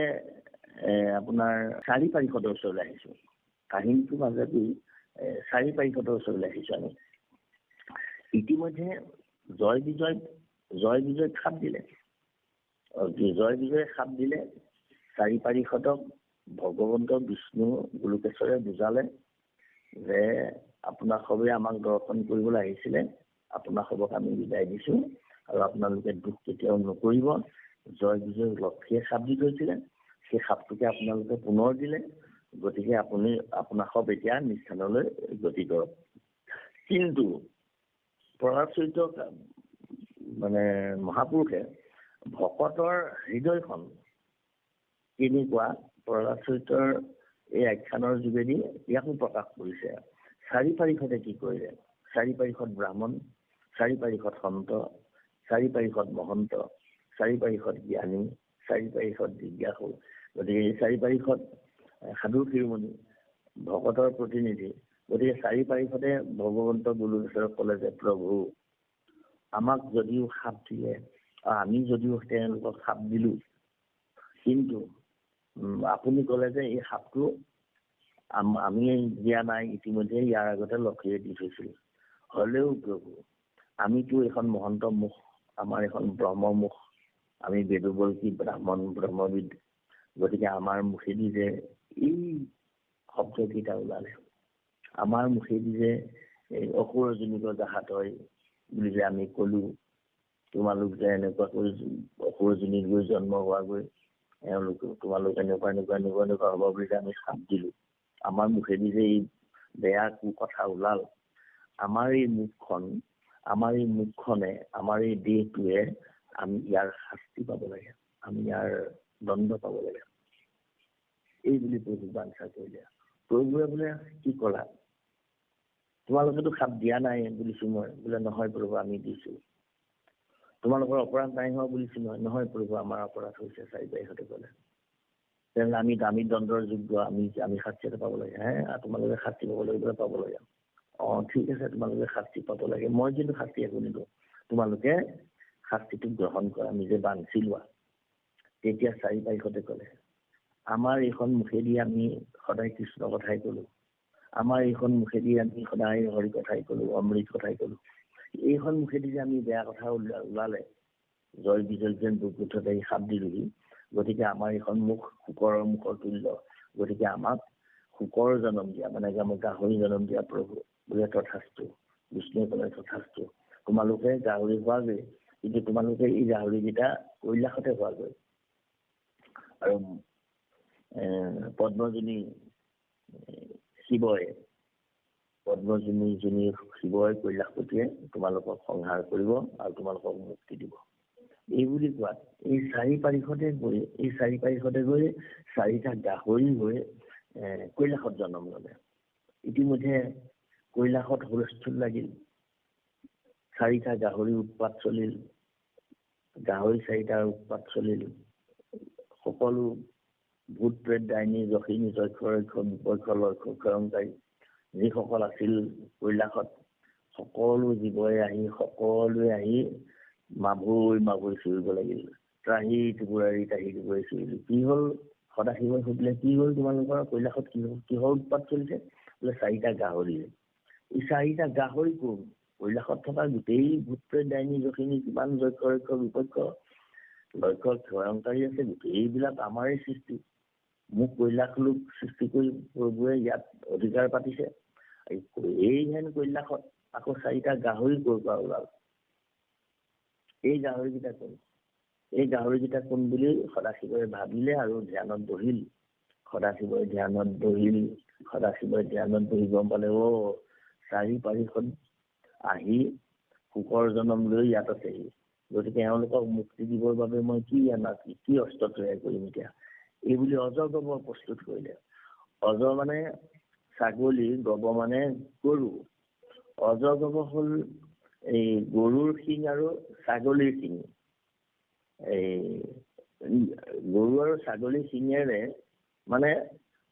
আপোনাৰ চাৰিপাৰিষদৰ ওচৰলৈ আহিছো, কাহিনীটোৰ মাজেদি চাৰিপাৰিষদৰ ওচৰলৈ আহিছো আমি। ইতিমধ্যে জয় বিজয় খাপ দিলে। জয় বিজয়ে খাপ দিলে। চাৰিপাৰিষদক ভগৱন্ত বিষ্ণু গোলোকেশ্বৰে বুজালে যে আপোনাক সবে আমাক দৰ্শন কৰিবলৈ আহিছিলে, আপোনাক সবক আমি বিদায় দিছো আৰু আপোনালোকে দুখ কেতিয়াও নকৰিব। জয় বিজয় লক্ষ্মীয়ে খাপ দি থৈছিলে, সেই খাপটোকে আপোনালোকে পুনৰ দিলে, গতিকে আপোনাক সব এতিয়া নিস্থানলৈ গতি কৰক। কিন্তু প্ৰহ্লাদ চৰিত্ৰ মানে মহাপুৰুষে ভকতৰ হৃদয়খন কেনেকুৱা প্ৰহ্লাদ চৰিত্ৰৰ এই আখ্যানৰ যোগেদি ইয়াকো প্ৰকাশ কৰিছে। চাৰিপাৰিষদে কি কৰিলে? চাৰিপাৰিষদ ব্ৰাহ্মণ, চাৰিপাৰিষদ সন্ত, চাৰিপাৰিষদ মহন্ত, চাৰিপাৰিষদ জ্ঞানী, চাৰিপাৰিষদ জিজ্ঞাসু। গতিকে এই চাৰিপাৰিষদ সাধু শিৰোমণি, ভকতৰ প্ৰতিনিধি। গতিকে চাৰিপাৰিষদে ভগৱন্ত গোলোকেশ্বৰক ক'লে যে প্ৰভু, আমাক যদিও সাপ দিলে, আমি যদিও তেওঁলোকক সাপ দিলো, কিন্তু আপুনি ক'লে যে এই সাপটো আমি দিয়া নাই, ইতিমধ্যে ইয়াৰ আগতে লক্ষ্মীয়ে দি থৈছিল। হ'লেও প্ৰভু, আমিতো এখন মহন্ত মুখ, আমাৰ এখন ব্ৰহ্মমুখ, আমি বেদুবল্কী ব্ৰাহ্মণ ব্ৰহ্মবিদ। গতিকে আমাৰ মুখেদি যে এই শব্দকেইটা ওলালে, আমাৰ মুখেদি যে এই অসুৰজনিক জাহাত হয় বুলি যে আমি ক'লো, তোমালোক যে এনেকুৱাকৈ অসুৰজনীক গৈ জন্ম হোৱাগৈ, তোমালোক এনেকুৱা হ'ব বুলি যে আমি সাপ দিলো, আমাৰ মুখেদি যে এই বেয়া কথা ওলাল, আমাৰ এই মুখখনে, আমাৰ এই দেহটোৱে আমি ইয়াৰ শাস্তি পাব লাগে, আমি ইয়াৰ দণ্ড পাব লাগে। এই বুলি প্ৰভুক আনচাৰ কৰিলে। প্ৰভুৱে বোলে কি ক'লা, তোমালোকেতো খাপ দিয়া নাই বুলিছো মই। বোলে নহয় প্ৰভু, আমি দিছো। তোমালোকৰ অপৰাধ নাই হোৱা বুলিছো নহয়। নহয় প্ৰভু, আমাৰ অপৰাধ হৈছে। চাৰিবাৰীহঁতে ক'লে তেনেহ'লে আমি দণ্ডৰ যোগ্য, আমি শাস্তি এটা পাব লাগে। তোমালোকে শাস্তি পাব লাগিব, পাব লাগে। ঠিক আছে, তোমালোকে শাস্তি পাব লাগে, মই কিন্তু শাস্তি একো নিদিওঁ, তোমালোকে শাস্তিটো গ্ৰহণ কৰা, নিজে বান্ধি লোৱা। তেতিয়া চাৰিবাৰীহঁতে ক'লে, আমাৰ এইখন মুখেদি আমি সদায় কৃষ্ণ কথাই ক'লো, আমাৰ এইখন মুখেদি আমি সদায় হৰি কথাই ক'লো, অমৃত কথাই ক'লো। এইখন মুখেদি যে আমি বেয়া কথা ওলালে, জয় বিজয় যেন দুৰ্গোঠতে সাপ দিলোহি। গতিকে আমাৰ এইখন মুখ শুকৰৰ মুখৰ তুল্য। গতিকে আমাক শুকৰ জন্ম দিয়া, মানে আমাক গাহৰি জন্ম দিয়া প্ৰভু। বোলে তথাস্তু। বিষ্ণুৱে ক'লে তথাস্তু, তোমালোকে গাহৰি হোৱাগৈ, কিন্তু তোমালোকে এই গাহৰিকেইটা কৈলাশতে হোৱাগৈ। আৰু পদ্মজনী শিৱই কৈলাশপতিয়ে তোমালোকক সংহাৰ কৰিব আৰু তোমালোকক মুক্তি দিব। এই বুলি কোৱাত এই চাৰি পাৰিষদে গৈ চাৰিটা গাহৰি হৈ কৈলাশত জন্ম ল'লে। ইতিমধ্যে কৈলাশত হুলস্থুল লাগিল, চাৰিটা গাহৰি উৎপাত চলিল, গাহৰি চাৰিটাৰ উৎপাত চলিল। সকলো ভূত প্ৰেত ডাইনী যখিনী যক্ষ ৰক্ষ বিপক্ষ লক্ষ্য ক্ষয়ংকাৰী যিসকল আছিল কৈলাশত, সকলোৱে আহি মাভৈ চিঞৰিব লাগিল। ত্ৰাহি টুকুৰাৰী তাহি টুকুৰাৰী চিঞৰিল। কি হ'ল? সদাশিৱই সুধিলে, কি হ'ল তোমালোকৰ কৈলাশত, কিহৰ উৎপাত চলিছে? বোলে চাৰিটা গাহৰি। এই চাৰিটা গাহৰি কোন? কৈলাশত থকা গোটেই ভূত প্ৰেত ডাইনী যখিনী কিমান যক্ষ ৰক্ষ বিপক্ষ লক্ষ্য ক্ষয়ংকাৰী আছে, গোটেইবিলাক আমাৰে সৃষ্টি। মোক কৈলাশ লোক সৃষ্টি কৰি প্ৰভুৱে ইয়াত অধিকাৰ পাতিছে। এই হেন কৈলাশত আকৌ চাৰিটা গাহৰি ক'ৰ পৰা ওলাল? এই গাহৰিকেইটা কোন? এই গাহৰিকেইটা কোন বুলি সদাশিৱই ভাবিলে আৰু ধ্যানত বহিল। সদাশিৱই ধ্যানত বহি গম পালে, চাৰি পাৰিষদ আহি শুকৰ জন্ম লৈ ইয়াত আছেহি। গতিকে এওঁলোকক মুক্তি দিবৰ বাবে মই কি অস্ত্ৰ তৈয়াৰ কৰিম এতিয়া? এই বুলি অজৰ গবৰ প্ৰস্তুত কৰিলে। অজৰ মানে ছাগলী, গব মানে গৰু। অজৰ গব হ'ল এই গৰুৰ শিং আৰু ছাগলীৰ শিং। এই গৰু আৰু ছাগলীৰ শিঙেৰে মানে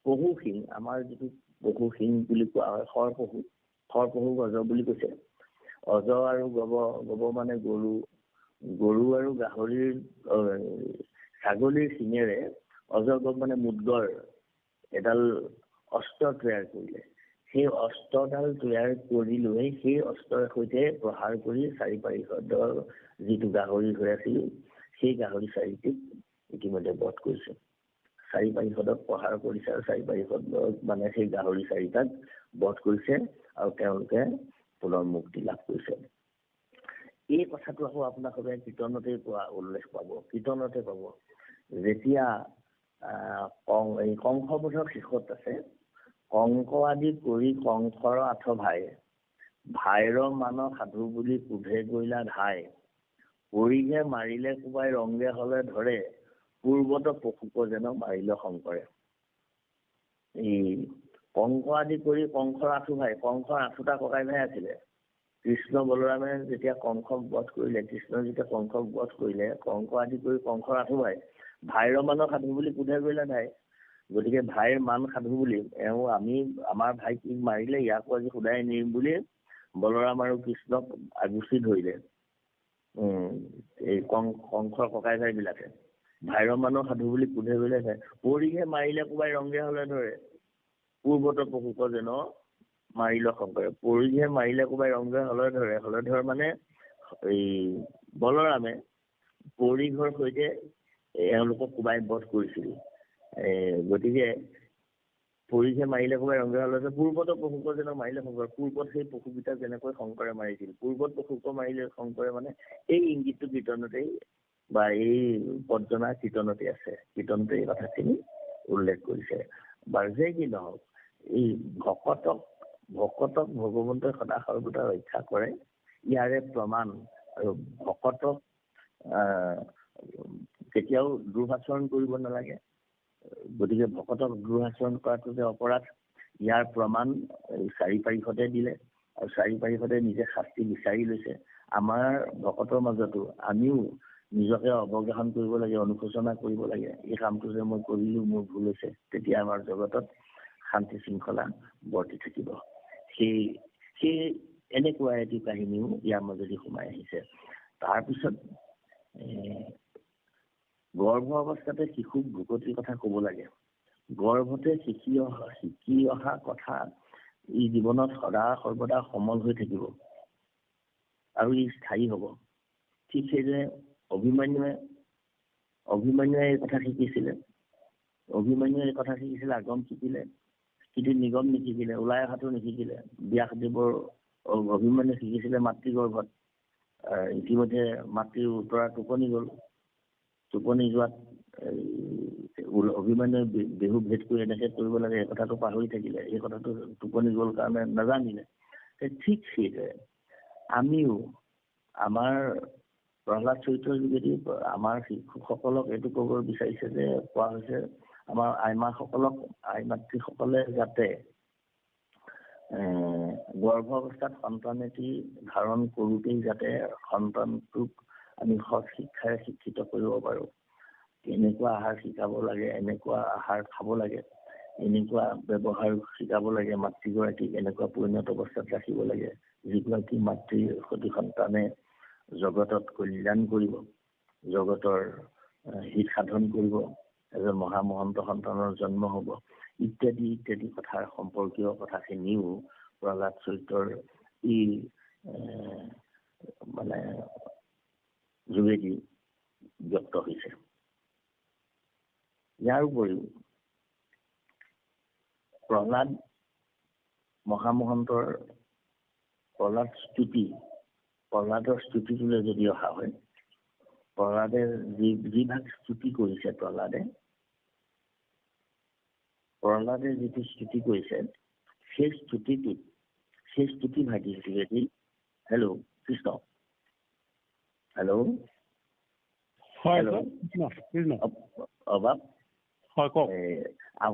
পহু শিং, আমাৰ যিটো পহু শিং বুলি কোৱা হয়, খৰপহু অজ বুলি কৈছে। অজ আৰু গব মানে গৰু আৰু গাহৰিৰ ছাগলীৰ শিঙেৰে অজগব মানে মুদ্গৰ এডাল অস্ত্ৰ তৈয়াৰ কৰিলে। সেই অস্ত্ৰডাল তৈয়াৰ কৰি লৈ সেই অস্ত্ৰৰ সৈতে প্ৰহাৰ কৰি চাৰি পাৰিষদৰ যিটো গাহৰি হৈ আছিল, সেই গাহৰি চাৰিটিক ইতিমধ্যে বধ কৰিছে। চাৰি পাৰিষদক প্ৰহাৰ কৰিছে আৰু চাৰি পাৰিষদক মানে সেই গাহৰি চাৰিটাক বধ কৰিছে আৰু তেওঁলোকে পুনৰ মুক্তি লাভ কৰিছে। এই কথাটো আকৌ আপোনালোকে কীৰ্তনতে উল্লেখ পাব। কীৰ্তনতে পাব, যেতিয়া কংসবধৰ শেষত আছে, কংস আদি কৰি কংসৰ আঠ ভাইৰ মান সাধু বুলি কোধে গইলা ধাই, পৰিঘে মাৰিলে কোবাই ৰংগে হলে ধৰে, পূৰ্বত পশুক যেন মাৰিলে শংকৰে। এই কংস আদি কৰি কংসৰ কংসৰ আঠোটা ককাই ভাই আছিলে। কৃষ্ণ বলৰামে যেতিয়া কংসক বধ কৰিলে, কংস আদি কৰি কংসৰ আঠো ভাইৰ মান সাধু বুলি কোধে গইলা ধাই। গতিকে ভাইৰ মান সাধু বুলি আমাৰ ভাইটিক মাৰিলে, ইয়াকো আজি শুদাই নিম বুলি বলৰাম আৰু কৃষ্ণক আগুচি ধৰিলে। এই কংসৰ ককাই ভাই বিলাকে ভাইৰ মান সাধু বুলি কোধে গইলা ধাই, পৰিঘে মাৰিলে কোবাই ৰংগে হলে ধৰে, পূৰ্বত পশুক যেন মাৰিল শংকৰে। পৰিঘে মাৰিলে কোবাই ৰংগে হলে ধৰে মানে এই বলৰামে পৰিঘৰ সৈতে এওঁলোকক কোবাই বধ কৰিছিল। গতিকে পৰিঘে মাৰিলে কোবাই ৰংগে হলে পূৰ্বত পশুক যেন মাৰিলে শংকৰে। পূৰ্বত সেই পশুকেইটা যেনেকৈ শংকৰে মাৰিছিল, পূৰ্বত পশুক মাৰিলে শংকৰে, মানে এই ইংগিতটো কীৰ্তনতেই বা এই পৰ্যনা কীৰ্তনতে আছে। কীৰ্তনতে এই কথাখিনি উল্লেখ কৰিছে। বাৰু যে কি নহওক, এই ভকতক ভগৱন্তই সদা সৰ্বদা ৰক্ষা কৰে, ইয়াৰে প্ৰমাণ। আৰু ভকতক কেতিয়াও দুৰ্ভাচৰণ কৰিব নালাগে। গতিকে ভকতক দুৰাচৰণ কৰাটো যে অপৰাধ, ইয়াৰ প্ৰমাণ 4 তাৰিখতে দিলে, আৰু 4 তাৰিখতে নিজে শাস্তি বিচাৰি লৈছে। আমাৰ ভকতৰ মাজতো আমিও নিজকে অৱগ্ৰহণ কৰিব লাগে, অনুশোচনা কৰিব লাগে। এই কামটো যে মই কৰিলো, মোৰ ভুল হৈছে, তেতিয়া আমাৰ জগতত শান্তি শৃংখলা বৰ্তি থাকিব। সেই এনেকুৱা এটি কাহিনীও ইয়াৰ মাজেদি সোমাই আহিছে। তাৰপিছত গৰ্ভ অৱস্থাতে শিশুক ভোকতিৰ কথা ক'ব লাগে। গৰ্ভতে শিকি অহা কথা ই জীৱনত সৰ্বদা সমল হৈ থাকিব আৰু ই স্থায়ী হ'ব। ঠিক সেইদৰে অভিমন্যুৱে এই কথা শিকিছিলে। আগম শিকিলে, কিন্তু নিগম নিশিকিলে, ওলাই অহাটো নিশিকিলে। ব্যাসদেৱৰ অভিমন্যু শিকিছিলে মাতৃগৰ্ভত। ইতিমধ্যে মাতৃৰ উত্তৰা টোপনি গ'ল। টোপনি যোৱাত অভিমন্যুৱে বেহু ভেদ কৰি এনেকে কৰিব লাগে, এই কথাটো পাহৰি থাকিলে। এই কথাটো টোপনি গ'ল কাৰণে নাজানিলে। ঠিক সেইদৰে আমিও আমাৰ প্ৰহ্লাদ চৰিত্ৰৰ যোগেদি আমাৰ শিশুসকলক এইটো ক'ব বিচাৰিছে যে, কোৱা হৈছে আমাৰ আই মাতৃসকলে যাতে গৰ্ভ অৱস্থাত সন্তান এটি ধাৰণ কৰোঁতেই যাতে সন্তানটোক আমি সৎ শিক্ষাৰে শিক্ষিত কৰিব পাৰোঁ। এনেকুৱা আহাৰ শিকাব লাগে, এনেকুৱা আহাৰ খাব লাগে, এনেকুৱা ব্যৱহাৰ শিকাব লাগে, মাতৃগৰাকীক এনেকুৱা পৰিণত অৱস্থাত ৰাখিব লাগে, যিগৰাকী মাতৃৰ সতি সন্তানে জগতত কল্যাণ কৰিব, জগতৰ হিত সাধন কৰিব, এজন মহামহন্ত সন্তানৰ জন্ম হ'ব, ইত্যাদি ইত্যাদি কথাৰ সম্পৰ্কীয় কথাখিনিও প্ৰহ্লাদ চৰিত্ৰৰ মানে যোগেদি ব্যক্ত হৈছে। ইয়াৰ উপৰিও প্ৰহ্লাদ মহামহন্তৰ প্ৰহ্লাদৰ স্তুতিটোলৈ যদি অহা হয়, প্ৰহ্লাদে যিভাগ স্তুতি কৰিছে, প্ৰহ্লাদে যিটো স্তুতি কৰিছে, সেই স্তুতি ভাগি যোগেদি হেল্ল' কৃষ্ণ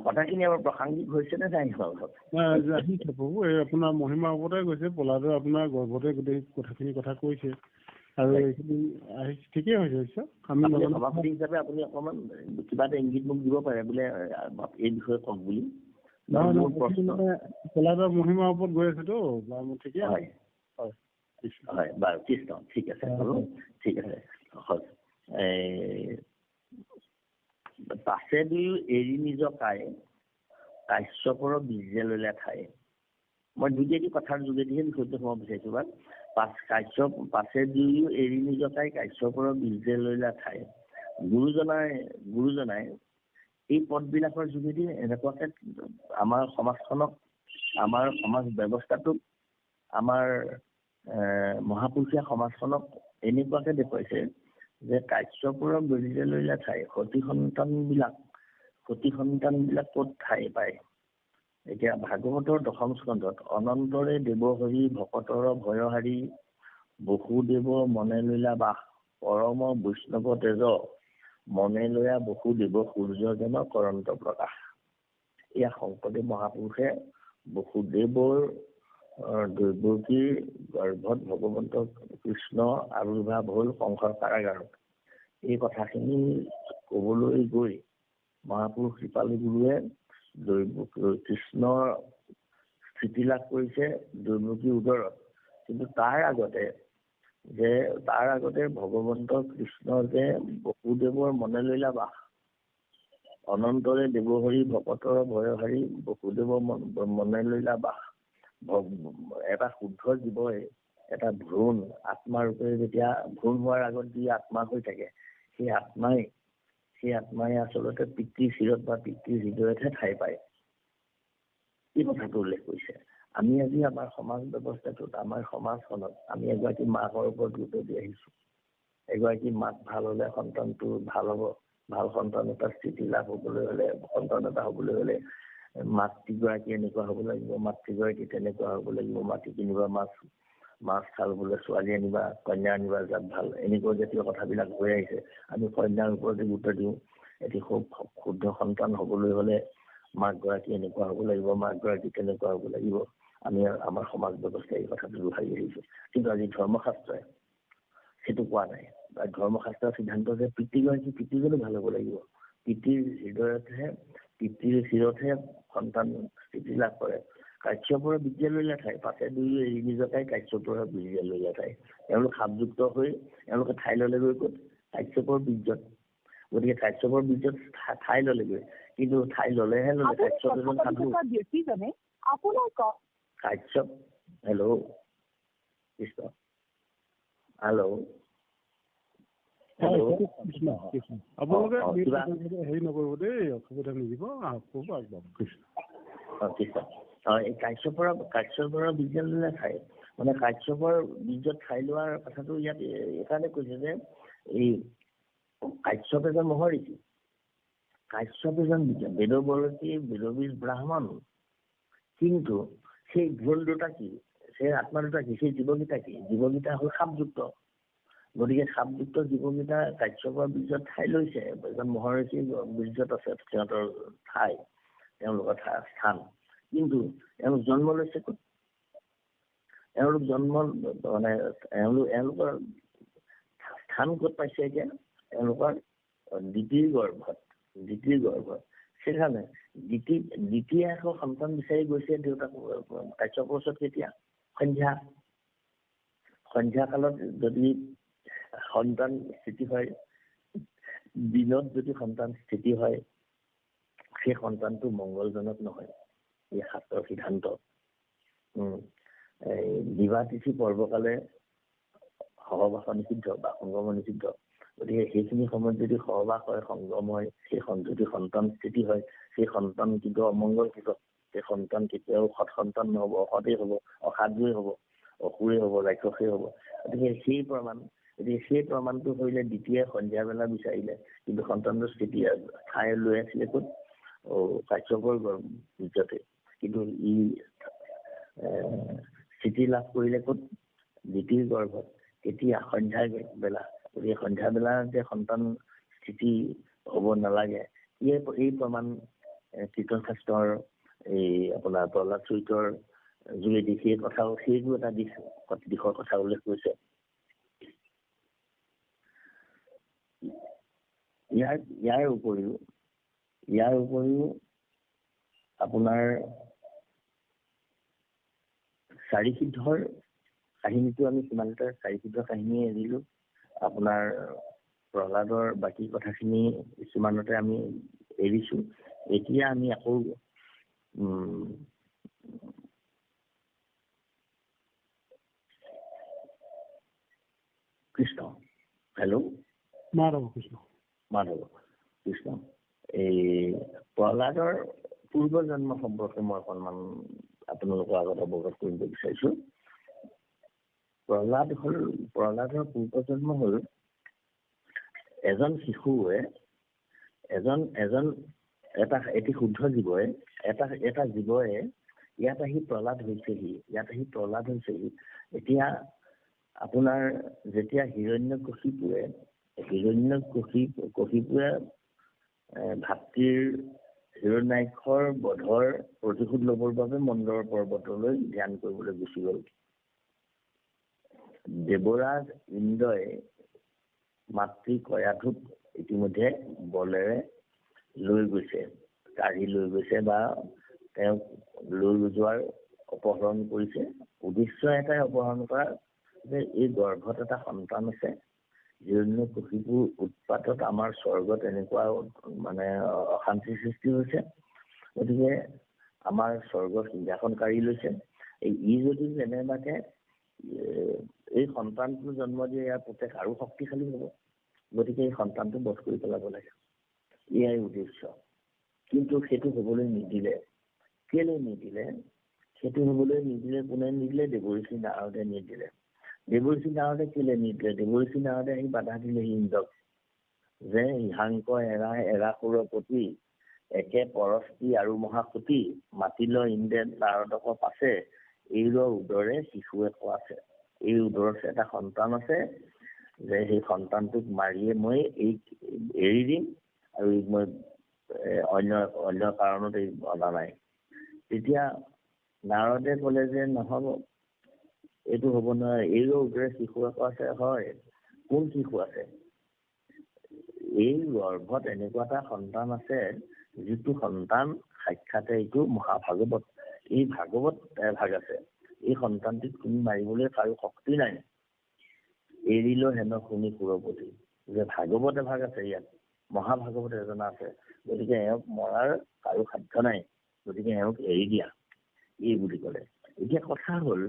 কথাখিনি আমাৰ প্ৰাসংগিক হৈছে নে নাই? প্ৰভু, এই আপোনাৰ মহিমাৰ ওপৰতে গৈছে। প্ৰহ্লাদে আপোনাৰ গৰ্ভতে গোটেই কথাখিনি কথা কৈছে, আৰু এইখিনি ঠিকেই হৈছে। আমি সভাপতি হিচাপে আপুনি অকণমান কিবা এটা ইংগিত মোক দিব পাৰে বোলে এই বিষয়ে কওক বুলি। প্ৰহ্লাদৰ মহিমাৰ ওপৰত গৈ আছেতো, ঠিকেই হয় বাৰু কৃষ্ণ। ঠিক আছে বাৰু, ঠিক আছে। পাছে দুয়ো এৰি নিজ কায়, কাশ্যপৰ বীৰ্যে ললে ঠাই। মই দুইটি কথাৰ যোগেদিহে বিষয়টো ক'ব বিচাৰিছো। পাছে দুয়ো এৰি নিজ কায়, কাশ্যপৰ বীৰ্যে ললে ঠাই। গুৰুজনাই এই পদবিলাকৰ যোগেদি এনেকুৱাকে আমাৰ সমাজখনক, আমাৰ সমাজ ব্যৱস্থাটোক, আমাৰ মহাপুৰুষীয়া সমাজখনক এনেকুৱাকে দেখুৱাইছে যে কাশ্যপৰ বীৰ্যে ললে ঠাই। সতী সন্তান বিলাক ক'ত ঠাই পায়? এতিয়া ভাগৱতৰ দশম স্কন্ধত অনন্তৰে দেৱহৰি ভকতৰ ভয়হাৰী, বসুদেৱ মনে লৈলা বাস, পৰম বৈষ্ণৱ তেজ, মনে লয়া বসুদেৱ সূৰ্যজন কৰন্ত প্ৰকাশ। এয়া শংকৰদেৱ মহাপুৰুষে বসুদেৱৰ দৈৱকীৰ গৰ্ভত ভগৱন্ত কৃষ্ণ আৱিৰ্ভাৱ হ'ল সংসাৰ কাৰাগাৰত। এই কথাখিনি ক'বলৈ গৈ মহাপুৰুষ কৃপালু গুৰুৱে কৃষ্ণৰ স্থিতি লাভ কৰিছে দৈৱকীৰ উদৰত। কিন্তু তাৰ আগতে ভগৱন্ত কৃষ্ণ যে বসুদেৱৰ মনে লৈলা বাস, অনন্তৰে দেৱহৰি ভকতৰ ভয়হাৰী, বসুদেৱৰ মনে লৈলা বাস। এটা শুদ্ধ জীৱই এটা ভ্ৰূণ আত্মাৰূপে যেতিয়া ভ্ৰূণ হোৱাৰ আগত যি আত্মা হৈ থাকে, সেই আত্মাই আচলতে পিতৃ শিৰত বা পিতৃ হৃদয়তহে ঠাই পায়। এই কথাটো উল্লেখ কৰিছে। আমি আজি আমাৰ সমাজ ব্যৱস্থাটোত, আমাৰ সমাজখনত আমি এগৰাকী মাকৰ ওপৰত গুৰুত্ব দি আহিছো। এগৰাকী মাক ভাল হলে সন্তানটো ভাল হ'ব। ভাল সন্তান এটা স্থিতি লাভ হবলৈ হলে, সন্তান এটা হবলৈ হলে মাতৃগৰাকী এনেকুৱা হ'ব লাগিব, মাতৃগৰাকী তেনেকুৱা হ'ব লাগিব। মাটি কিনিবা, মাছ খাল বোলে, ছোৱালী আনিবা, কন্যা আনিবা, যাক ভাল, এনেকুৱা জাতীয় কথাবিলাক হৈ আহিছে। আমি কন্যাৰ ওপৰতে গুৰুত্ব দিওঁ, এটি খুব শুদ্ধ সন্তান হ'বলৈ হ'লে মাকগৰাকী এনেকুৱা হ'ব লাগিব, মাকগৰাকী তেনেকুৱা হ'ব লাগিব। আমি আমাৰ সমাজ ব্যৱস্থাই এই কথাটো দোহাৰি আহিছোঁ। কিন্তু আজি ধৰ্মশাস্ত্ৰই সেইটো কোৱা নাই। ধৰ্মশাস্ত্ৰৰ সিদ্ধান্ত যে পিতৃজনো ভাল হ'ব লাগিব। পিতৃৰ শিৰতহে সন্তান স্থিতি লাভ কৰে। কাশ্যপৰ বিদ্যালয়লৈ ঠাই পাছে দুয়ো এৰি নিজকাই কাশ্যপৰ বিদ্যালয়লৈ ঠাই। এওঁলোক সাপযুক্ত হৈ এওঁলোকে ঠাই ল'লেগৈ ক'ত? কাশ্যপৰ বীৰ্যত। গতিকে কাশ্যপৰ বীৰ্যত ঠাই ল'লেগৈ, কিন্তু ঠাই ল'লেহে ল'লে। কাশ্যপ এজন সাধু। কাশ্যপ, হেল্ল' কৃষ্ণ, হেল্ল', আপোনালোকে হেৰি নকৰিব দেই, অসুবিধা নিদিব। এই কাশ্যপৰ বিদ্যালয়লৈ ঠাই, মানে কাশ্যপৰ বীৰ্যত ঠাই লোৱাৰ কথাটো ইয়াত এইকাৰণে কৈছে যে এই কাশ্যপ এজন মহৰ্ষি, কাশ্যপ এজন বেদবৰ্তী বেদবীজ ব্ৰাহ্মণ। কিন্তু সেই ভুল দুটা কি, সেই আত্মা দুটা কি, সেই জীৱগীতা কি? জীৱগীতা হ'ল সাপযুক্ত। গতিকে সাপযুক্ত জীৱগীতা কাশ্যপৰ বীৰ্যত ঠাই লৈছে। এজন মহৰ্ষি বীৰ্যত আছে সিহঁতৰ ঠাই, তেওঁলোকৰ স্থান। কিন্তু এওঁলোক জন্ম লৈছে ক'ত? এওঁলোকৰ স্থান ক'ত পাইছে এতিয়া? এওঁলোকৰ দ্বিতীয় গৰ্ভত। সেইকাৰণে দ্বিতীয় আকৌ সন্তান বিচাৰি গৈছে দেউতাক কাশ্যপৰ ওচৰত কেতিয়া? সন্ধ্যা কালত যদি সন্তান স্থিতি হয়, দিনত যদি সন্তান স্থিতি হয়, সেই সন্তানটো মংগলজনক নহয়। এই শাস্ত্ৰৰ সিদ্ধান্ত। বিবাহ তিথি পৰ্বকালে সহবাস নিষিদ্ধ বা সংগম নিষিদ্ধ। গতিকে সেইখিনি সময়ত যদি সহবাস হয়, সংগম হয়, সেই যদি সন্তান স্থিতি হয়, সেই সন্তান কিন্তু অমংগলকৃত। সেই সন্তান কেতিয়াও সৎ সন্তান নহ'ব, অসতেই হ'ব, অসাধুৱেই হ'ব, অসুৰেই হ'ব, ৰাক্ষসেই হ'ব। গতিকে সেই প্ৰমাণটো কৰিলে দ্বিতীয় সন্ধ্যা বেলা বিচাৰিলে, কিন্তু সন্তানটোৰ স্থিতি ঠাই লৈ আছিলে ক'ত? কাশ্যপৰ বীৰ্যতে। কিন্তু ই স্থিতি লাভ কৰিলে ক'ত? দ্বিতীয় গৰ্ভত। কেতিয়া? সন্ধ্যা বেলা। গতিকে সন্ধ্যা বেলা যে সন্তান স্থিতি হ'ব নালাগে, এই প্ৰমাণ কীৰ্তন শাস্ত্ৰৰ এই আপোনাৰ প্ৰহ্লাদ চৰিতৰ যোগেদি সেইটো এটা দিশৰ কথা উল্লেখ কৰিছে। ইয়াৰ উপৰিও আপোনাৰ চাৰিসিদ্ধৰ কাহিনীটো আমি সিমানতে চাৰিসিদ্ধৰ কাহিনী এৰিলো। আপোনাৰ প্ৰহ্লাদৰ বাকী কথাখিনি কিছুমানতে আমি এৰিছো। এতিয়া আমি আকৌ কৃষ্ণ, হেল্ল', মাধৱ কৃষ্ণ, এই প্ৰহ্লাদৰ পূৰ্ব জন্ম সম্পৰ্কে মই অকণমান আপোনালোকৰ আগত অৱগত কৰিব বিচাৰিছো। প্ৰহ্লাদৰ পূৰ্ব জন্ম হ'ল এজন শিশুৱে, এটি শুদ্ধ জীৱই, এটা জীৱই ইয়াত আহি প্ৰহ্লাদ হৈছেহি। এতিয়া আপোনাৰ যেতিয়া হিৰণ্যকশিপুৱে ভাতৃৰ হিৰণ্যাক্ষৰ বধৰ প্ৰতিশোধ ল'বৰ বাবে মন্দৰ পৰ্বতলৈ ধ্যান কৰিবলৈ গুচি গ'ল। দেৱৰাজ ইন্দ্ৰই মাতৃ কয়াধুক ইতিমধ্যে বলেৰে কাঢ়ি লৈ গৈছে বা তেওঁক লৈ যোৱাৰ অপহৰণ কৰিছে। উদ্দেশ্য এটাই অপহৰণ কৰা যে এই গৰ্ভত এটা সন্তান আছে। হিৰণ্যকশিপুৰ উৎপাতত আমাৰ স্বৰ্গত এনেকুৱা মানে অশান্তিৰ সৃষ্টি হৈছে। গতিকে আমাৰ স্বৰ্গৰ সিংহাসন কাঢ়ি লৈছে। ই যদি যেনেবাকে এই সন্তানটো জন্ম দিয়ে, ইয়াৰ পুতেক আৰু শক্তিশালী হ'ব। গতিকে এই সন্তানটো বধ কৰি পেলাব লাগে, এয়াই উদ্দেশ্য। কিন্তু সেইটো হ'বলৈ নিদিলে। কেলে নিদিলে? সেইটো হ'বলৈ নিদিলে কোনে নিদিলে? দেৱৰ্ষি নাৰদে নিদিলে। দেৱৰ্ষি নাৰদে কেলে নিদিলে? দেৱৰ্ষি নাৰদে আহি বাধা দিলে ইন্দ্ৰক যে ইহাংক এৰাসুৰপতি একে পৰস্তি আৰু মহাসতী মাতিল ইন্দ্ৰে নাৰদক পাছে এইৰ উদৰে শিশু একো আছে। এই উদৰত এটা সন্তান আছে যে সেই সন্তানটোক মাৰিয়ে মই এৰি দিম আৰু মই অন্য কাৰণত এই অনা নাই। তেতিয়া নাৰদে ক'লে যে নহ'ব, এইটো হ'ব নোৱাৰে, এইৰো উদৰে শিশু আছে। হয়, কোন শিশু আছে? এই গৰ্ভত এনেকুৱা এটা সন্তান আছে যিটো সন্তান সাক্ষাতে এইটো মহাভাগৱত। এই ভাগৱত ভাগ আছে। এই সন্তানটিক তুমি মাৰিবলৈ কাৰো শক্তি নাই। এৰিলো হেন শুনি সুৰপতি, যে ভাগৱত এভাগ আছে ইয়াত, মহাভাগৱত এজনা আছে, গতিকে এওঁক মৰাৰ কাৰো সাধ্য নাই, গতিকে এওঁক এৰি দিয়া, এই বুলি ক'লে। এতিয়া কথা হ'ল,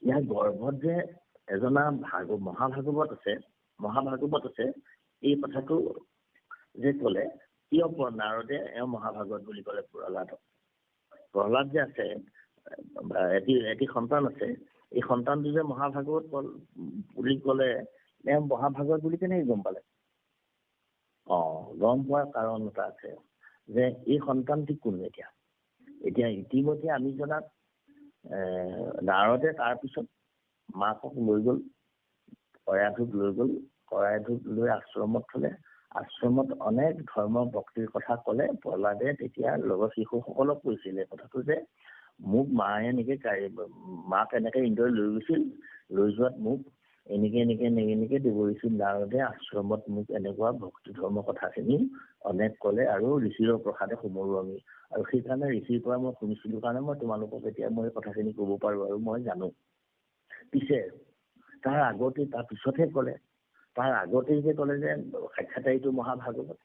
ইয়াৰ গৰ্ভত যে এজনা মহাভাগৱত আছে, এই কথাটো যে ক'লে, কিয় নাৰদে এওঁ মহাভাগৱত বুলি ক'লে প্ৰহ্লাদ যে আছে, এটি সন্তান আছে, এই সন্তানটো যে মহাভাগৱত বুলি ক'লে, এওঁ মহাভাগৱত বুলি কেনেকৈ গম পালে? গম পোৱাৰ কাৰণ এটা আছে, যে এই সন্তানটি কোন? এতিয়া ইতিমধ্যে আমি জনাত নাৰদে তাৰপিছত মাকক লৈ গ'ল, কৰায়ধূপ লৈ আশ্ৰমত থলে। আশ্ৰমত অনেক ধৰ্ম ভক্তিৰ কথা ক'লে। প্ৰহ্লাদে তেতিয়া লগৰ শিশুসকলক কৈছিলে কথাটো, যে মোক মাক এনেকে ইন্দ্ৰই লৈ গৈছিল, লৈ যোৱাত মোক এনেকে দেৱৰিছিল নাৰদে আশ্ৰমত মোক এনেকুৱা ভক্তি ধৰ্মৰ কথাখিনি অনেক ক'লে, আৰু ঋষিৰ প্ৰসাদে সোমৰো আমি, আৰু সেইকাৰণে ঋষিৰ পৰা মই শুনিছিলো কাৰণে মই তোমালোকক এতিয়া মই কথাখিনি ক'ব পাৰো, আৰু মই জানো। পিছে তাৰ পিছতহে ক'লে, তাৰ আগতেই যে ক'লে যে সাক্ষাৎ মহাভাগৱত।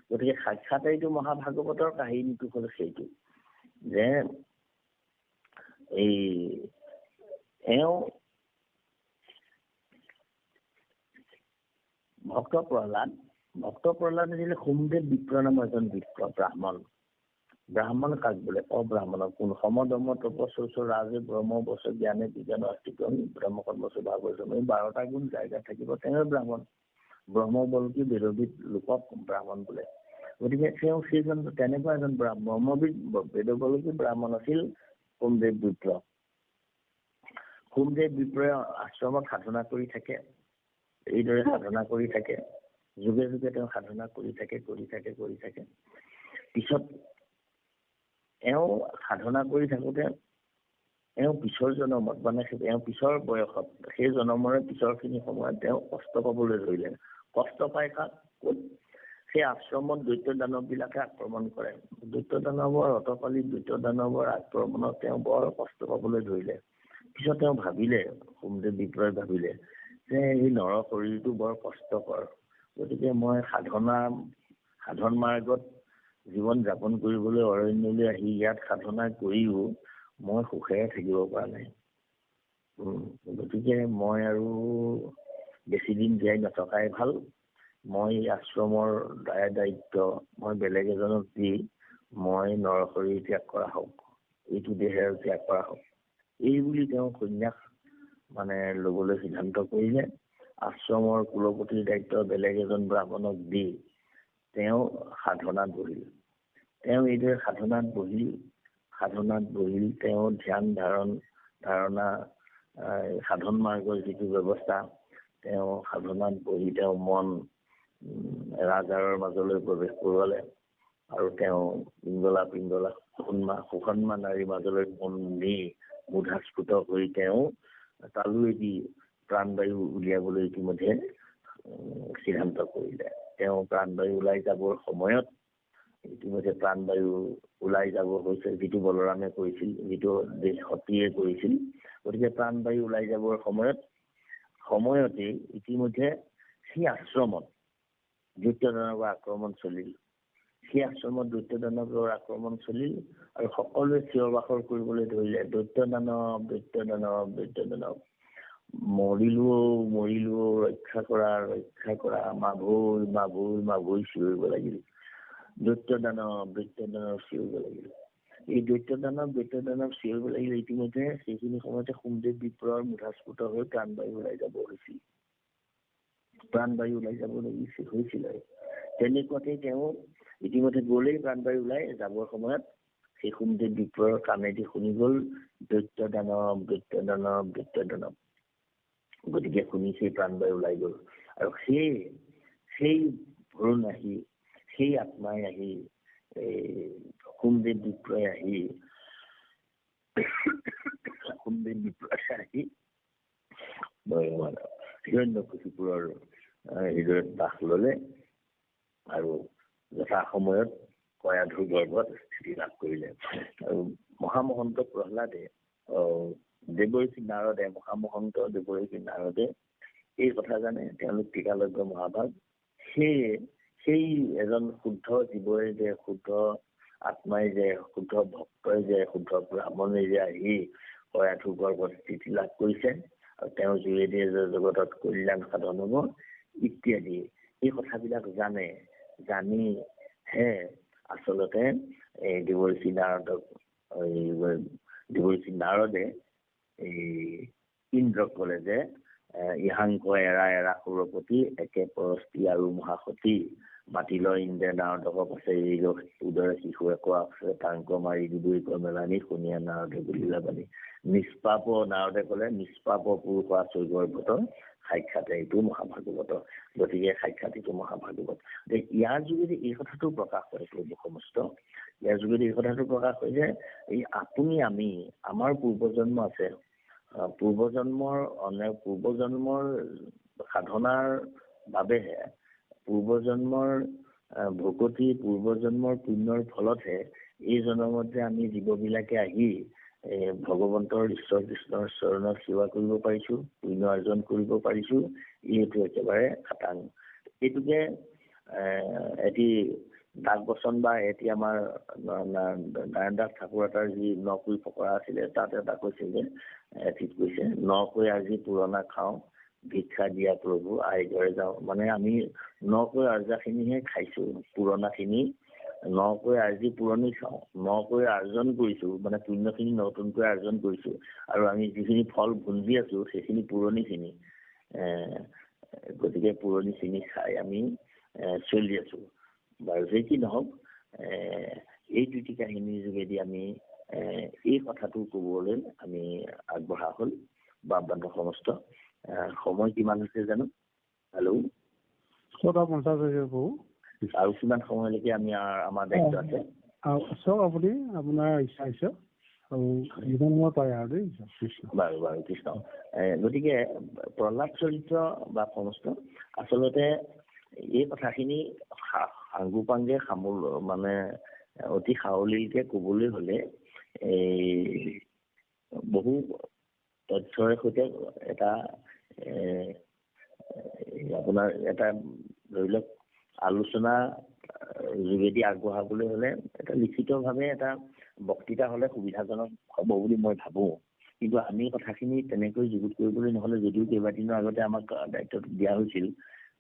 গতিকে সাক্ষাৎ মহাভাগৱতৰ কাহিনীটো হ'ল সেইটো, যে এওঁ ভক্ত প্ৰহ্লাদ আছিলে সোমদেৱ বিপ্ৰ নামৰ এজন ব্ৰাহ্মণ কাক বোলে? অব্ৰাহ্মণ। কোন? সমদম তপস্য ৰাজে ব্ৰহ্ম বস জ্ঞানে বিজ্ঞান অস্তিত্ব ব্ৰহ্ম কৰ্মচ ভাগৱত। 12টা গুণ জায়গাত থাকিব, তেওঁ ব্ৰাহ্মণ। ব্ৰহ্ম বল কি বেদবিদ লোকক ব্ৰাহ্মণ বোলে। গতিকে তেওঁ সেইজন তেনেকুৱা এজন ব্ৰহ্মবিদ বেদবলকী ব্ৰাহ্মণ আছিল সোমদেৱ বিপ্ৰ। সোমদেৱ বিপ্ৰই আশ্ৰমত সাধনা কৰি থাকে, এইদৰে সাধনা কৰি থাকে, যুগে যুগে তেওঁ সাধনা কৰি থাকে। পিছত এওঁ সাধনা কৰি থাকোতে এওঁ পিছৰ জনমত, মানে এওঁ পিছৰ বয়সত, সেই জনমৰে পিছৰখিনি সময়ত তেওঁ কষ্ট পাবলৈ ধৰিলে। কষ্ট পাই ক'ত? সেই আশ্ৰমত দৈত্য দানৱ বিলাকে আক্ৰমণ কৰে। দৈত্য দানৱৰ অতপালি, দৈত্য দানৱৰ আক্ৰমণত তেওঁ বৰ কষ্ট পাবলৈ ধৰিলে। পিছত তেওঁ ভাবিলে, সোমদেৱ বিপ্ৰই ভাবিলে, যে এই নৰ শৰীৰটো বৰ কষ্টকৰ, গতিকে মই সাধন মাৰ্গত জীৱন যাপন কৰিবলৈ অৰণ্যলৈ আহি ইয়াত সাধনা কৰিও মই সুখেৰে থাকিব পৰা নাই। গতিকে মই আৰু বেছি দিন জীয়াই নথকাই ভাল। মই আশ্ৰমৰ দায়িত্ব মই বেলেগ এজনক দি মই নৰ শৰীৰ ত্যাগ কৰা হওক, এইটো দেহেৰে ত্যাগ কৰা হওক, এই বুলি তেওঁ সন্ন্যাস ল'বলৈ সিদ্ধান্ত কৰিলে। আশ্ৰমৰ কুলপতিৰ দায়িত্ব বেলেগ এজন ব্ৰাহ্মণক দি তেওঁ সাধনাত বহিল। তেওঁ এইদৰে সাধনাত বহিল। তেওঁ ধ্যান ধাৰণা সাধন মাৰ্গৰ যিটো ব্যৱস্থা, তেওঁ সাধনাত বহি তেওঁ মন ৰাজহাড়ৰ মাজলৈ প্ৰৱেশ কৰোৱালে, আৰু তেওঁ পিংগলা সুষন্মা নাৰীৰ মাজলৈ মন নি মুধাস্ফুট হৈ তেওঁ তালৈদি প্ৰাণবায়ু উলিয়াবলৈ ইতিমধ্যে সিদ্ধান্ত কৰিলে। তেওঁ প্ৰাণবায়ু ওলাই যাবৰ সময়ত ইতিমধ্যে প্ৰাণবায়ু ওলাই যাব হৈছে, যিটো বলৰামে কৰিছিল, যিটো সতীয়ে কৰিছিল। গতিকে প্ৰাণবায়ু ওলাই যাবৰ সময়তে ইতিমধ্যে সেই আশ্ৰমত দৈত্য দানৱৰ আক্ৰমণ চলিল। আৰু সকলোৱে চিঞৰ বাখৰ কৰিবলৈ ধৰিলে, দৈত্য দানৱ, মৰিলো ৰক্ষা কৰা, মাভৈ চিঞৰিব লাগিল। দৈত্য দানৱ চিঞৰিব লাগিল। এই দৈত্য দানৱ চিঞৰিব লাগিল। ইতিমধ্যে সেইখিনি সময়তে সোমদেৱ বিপ্ৰৰ মুধাস্ফুট হৈ প্ৰাণবায়ু ওলাই যাব হৈছিল। তেনেকুৱাতে তেওঁ ইতিমধ্যে গলেই প্ৰাণবায়ু ওলাই যাবৰ সময়ত সেই সোমদেৱ বিপ্ৰৰ কাণেদি শুনি গল দৈত্য দানৱ। গতিকে শুনি সেই প্ৰাণবায়ু ওলাই গল, আৰু সেই ভ্ৰূণ আহি সেই আত্মাই আহি সোমদেৱ বিপ্ৰই আহি হিৰণ্যকশিপুৰৰ হৃদয়ত বাস ললে আৰু যথা সময়ত কয়াধুৰ গৰ্ভত স্থিতি লাভ কৰিলে। আৰু মহামহন্ত প্ৰহ্লাদে দেৱৰ্ষি নাৰদে মহামহন্ত দেৱৰ্ষি নাৰদে এই কথা জানে, তেওঁলোক টিকালজ্ঞ মহাভাগ। সেই এজন শুদ্ধ জীৱই যে, শুদ্ধ আত্মাই যে, শুদ্ধ ভক্তই যে, শুদ্ধ ব্ৰাহ্মণে যে আহি কয়াধুৰ গৰ্ভত স্থিতি লাভ কৰিছে আৰু তেওঁৰ যোগেদি জগতত কল্যাণ সাধন হ'ব ইত্যাদি এই কথাবিলাক জানিহে আচলতে দেৱৰ্ষি নাৰদে ইন্দ্ৰক ক'লে যে ইহাংক এৰা সুৰপতি একে পৰস্তি আৰু মহাসতী মাতি লয় ইন্দ্ৰে নাৰদক পাছে উদৰে শিশুৱে কোৱা টাংক মাৰি দিবই মেলানি শুনিয়া নাৰদে বুলিলা বানি। নিষ্পাপ নাৰদে ক'লে নিষ্পাপ পুৰুষ আচৈ গৰ্ভত সাক্ষাৎ এইটো মহাভাগৱত। গতিকে সাক্ষাৎ এইটো মহাভাগৱত। ইয়াৰ যোগেদি এই কথাটো প্ৰকাশ কৰে সমস্ত। ইয়াৰ যোগেদি এই কথাটো প্ৰকাশ হয় যে এই আপুনি আমি আমাৰ পূৰ্বজন্ম আছে, পূৰ্বজন্মৰ সাধনাৰ বাবেহে, পূৰ্বজন্মৰ ভকতি, পূৰ্বজন্মৰ পুণ্যৰ ফলতহে এই জন্মত যে আমি জীৱবিলাকে আহি ভগৱন্তৰ ঈশ্বৰ কৃষ্ণৰ চৰণত সেৱা কৰিব পাৰিছো, পুণ্য অৰ্জন কৰিব পাৰিছো, এইটো একেবাৰে খাটাং। এইটোকে এটি ডাক বচন বা এটি আমাৰ নাৰায়ণ দাস ঠাকুৰতাৰ যি নকৈ ফকৰা আছিলে, তাত এটা কৈছে যে ঠিক কৈছে, নকৈ আজি পুৰণা খাওঁ ভিক্ষা দিয়া প্ৰভু আই ঘৰে যাওঁ। মানে আমি নকৈ আৰ্জাখিনিহে খাইছো, পুৰণাখিনি নকৈ আজি পুৰণি খাওঁ, নকৈ আৰ্জন কৰিছো, মানে পুণ্যখিনি নতুনকৈ আৰ্জন কৰিছো, আৰু আমি যিখিনি ফল ভুঞ্জি আছো সেইখিনি পুৰণিখিনি। গতিকে পুৰণিখিনি খাই আমি চলি আছো। বাৰু যি কি নহওক, এই দুটি কাহিনীৰ যোগেদি আমি এই কথাটো ক'বলৈ আমি আগবঢ়া হ'ল বামবান্ধৱ সমস্ত। সময় কিমান হৈছে জানো? হেল্ল', 6:50 হৈছে বহু। আৰু কিমান সময়লৈকে আমি আমাৰ দায়িত্ব আছে? চাওক আপুনি আপোনাৰ ইচ্ছা আৰু যিমান সময় পাৰে আৰু দেই। বাৰু কৃষ্ণ। গতিকে প্ৰহ্লাদ চৰিত্ৰ বা সমস্ত আচলতে এই কথাখিনি সাংগুপাংগে মানে অতি সাৱলীলকে ক'বলৈ হ'লে বহু তথ্যৰ সৈতে এটা আপোনাৰ এটা ধৰি লওক আলোচনা যোগেদি আগবঢ়াবলৈ হ'লে এটা লিখিতভাৱে এটা বক্তৃতা হ'লে সুবিধাজনক হ'ব বুলি মই ভাবোঁ। কিন্তু আমি কথাখিনি তেনেকৈ যুগুত কৰিবলৈ নহ'লে, যদিও কেইবাদিনৰ আগতে আমাক দায়িত্বটো দিয়া হৈছিল,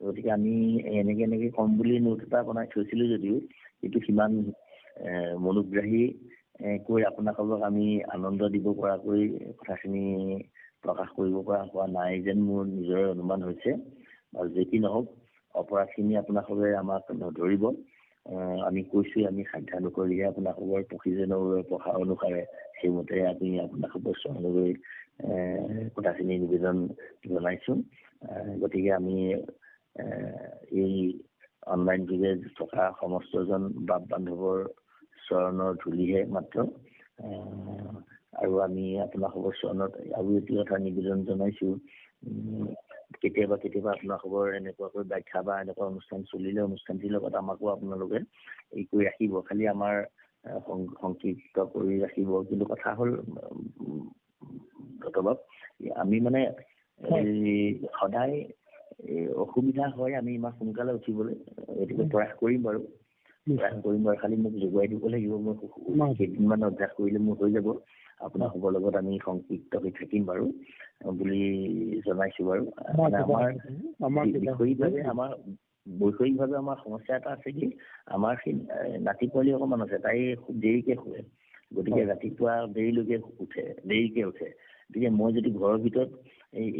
গতিকে আমি এনেকে কম বুলি নোট এটা বনাই থৈছিলোঁ যদিও কিন্তু সিমান মনোগ্ৰাহী কৈ আপোনালোকক আমি আনন্দ দিব পৰাকৈ কথাখিনি প্ৰকাশ কৰিব পৰা হোৱা নাই যেন মোৰ নিজৰে অনুমান হৈছে। আৰু যেটি নহওক, অপৰাধখিনি আপোনালোকে আমাক নধৰিব। আমি কৈছোঁ আমি সাধ্যানুসৰিহে আপোনালোকৰ প্ৰশিজনৰ পঢ়া অনুসাৰে সেইমতে আমি আপোনালোকৰ চৰণলৈ কথাখিনি নিবেদন জনাইছোঁ। গতিকে আমি এই অনলাইন যোগে থকা সমস্তজন বাপ বান্ধৱৰ চৰণৰ ধূলিহে মাত্ৰ। আৰু আমি আপোনালোকৰ চৰণত আৰু এটি কথা নিবেদন জনাইছোঁ, কেতিয়াবা আপোনালোকৰ এনেকুৱাকৈ ব্যাখ্যা বা এনেকুৱা অনুষ্ঠান চলিলে অনুষ্ঠানটিৰ লগত আমাকো আপোনালোকে এই কৰি ৰাখিব, খালি আমাৰ সংক্ষিপ্ত কৰি ৰাখিব। কিন্তু কথা হ'ল ধন্যবাদ, আমি মানে সদায় অসুবিধা হয় আমি ইমান সোনকালে উঠিবলৈ, গতিকে প্ৰয়াস কৰিম বাৰু খালি মোক যোগাই দিব লাগিব। মই কেইদিনমান অভ্যাস কৰিলে মোৰ হৈ যাব। আপোনালোকৰ লগত আমি সংপৃক্ত হৈ থাকিম বাৰু বুলি জনাইছোঁ বাৰু। আমাৰ বৈষয়িকভাৱে আমাৰ সমস্যা এটা আছে কি, আমাৰ সেই নাতি পোৱালি অকণমান আছে, তাই খুব দেৰিকৈ শুৱে, গতিকে ৰাতিপুৱা দেৰিকে উঠে। গতিকে মই যদি ঘৰৰ ভিতৰত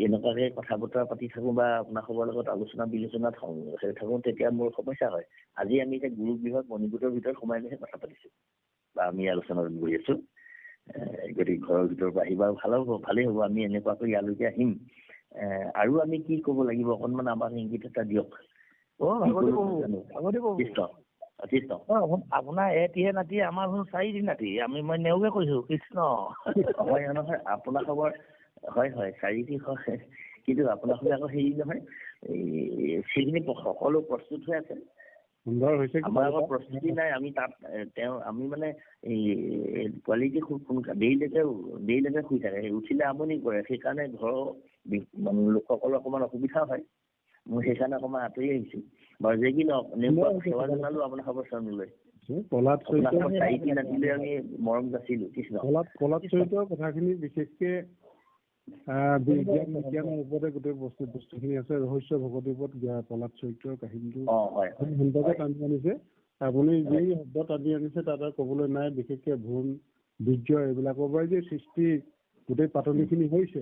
এনেকুৱাকৈ কথা বতৰা পাতি থাকোঁ বা আপোনালোকৰ লগত আলোচনা বিলোচনাত থাকোঁ, তেতিয়া মোৰ সমস্যা হয়। আজি আমি এতিয়া গুৰু গৃহত মণিকূটৰ ভিতৰত সোমাই লৈহে কথা পাতিছোঁ বা আমি আলোচনাত বহি আছোঁ। গতিকে ঘৰৰ ভিতৰৰ পৰা আহিবা, ভালেই হ'ব। আমি এনেকুৱাকৈ ইয়ালৈকে আহিম। আৰু আমি কি ক'ব লাগিব অকণমান আমাক ইংগিত এটা দিয়ক। কৃষ্ণ। কৃষ্ণ আপোনাৰ এটিহে নাতি, আমাৰ হ'ল 4 নাতি। মই নেওগে কৈছো কৃষ্ণ। হয় নহয়, আপোনাৰ খবৰ হয় 4টি হয়, কিন্তু আপোনাৰ খবৰ আকৌ হেৰি নহয়, সেইখিনি সকলো প্ৰস্তুত হৈ আছে। সুন্দৰ হৈছে। আমাৰ আকৌ প্ৰস্তুতি নাই। আমি তাত আমি মানে কোৱালিটি খুব সোনকালে দেৰিলৈকে শুই থাকে, উঠিলে আমনি কৰে। সেইকাৰণে ঘৰৰ লোকসকলৰ অকণমান অসুবিধা হয়। মই সেইকাৰণে অকণমান আঁতৰি আহিছো বাৰু। যে কি নহওক সেৱা জনালো আপোনাৰ খবৰ চৰণলৈ। পলাশ চৰিত্ৰ 4টি নাতিলে আমি মৰম যাচিলো। কৃষ্ণ পলাশ চৰিত্ৰৰ কথাখিনি বিশেষকে বিজ্ঞানৰ ওপৰতে গোটেই বস্তুখিনি আছে। ৰহস্য ভগৱতীৰ ওপৰত পলাশ চৰিত্ৰৰ কাহিনীটো সুন্দৰকে টানি আনিছে। আপুনি যি শব্দ টানি আনিছে তাতে ক'বলৈ নাই। বিশেষকে ভ্ৰূণ, বীৰ্য এইবিলাকৰ পৰাই যে সৃষ্টি গোটেই পাতনিখিনি হৈছে।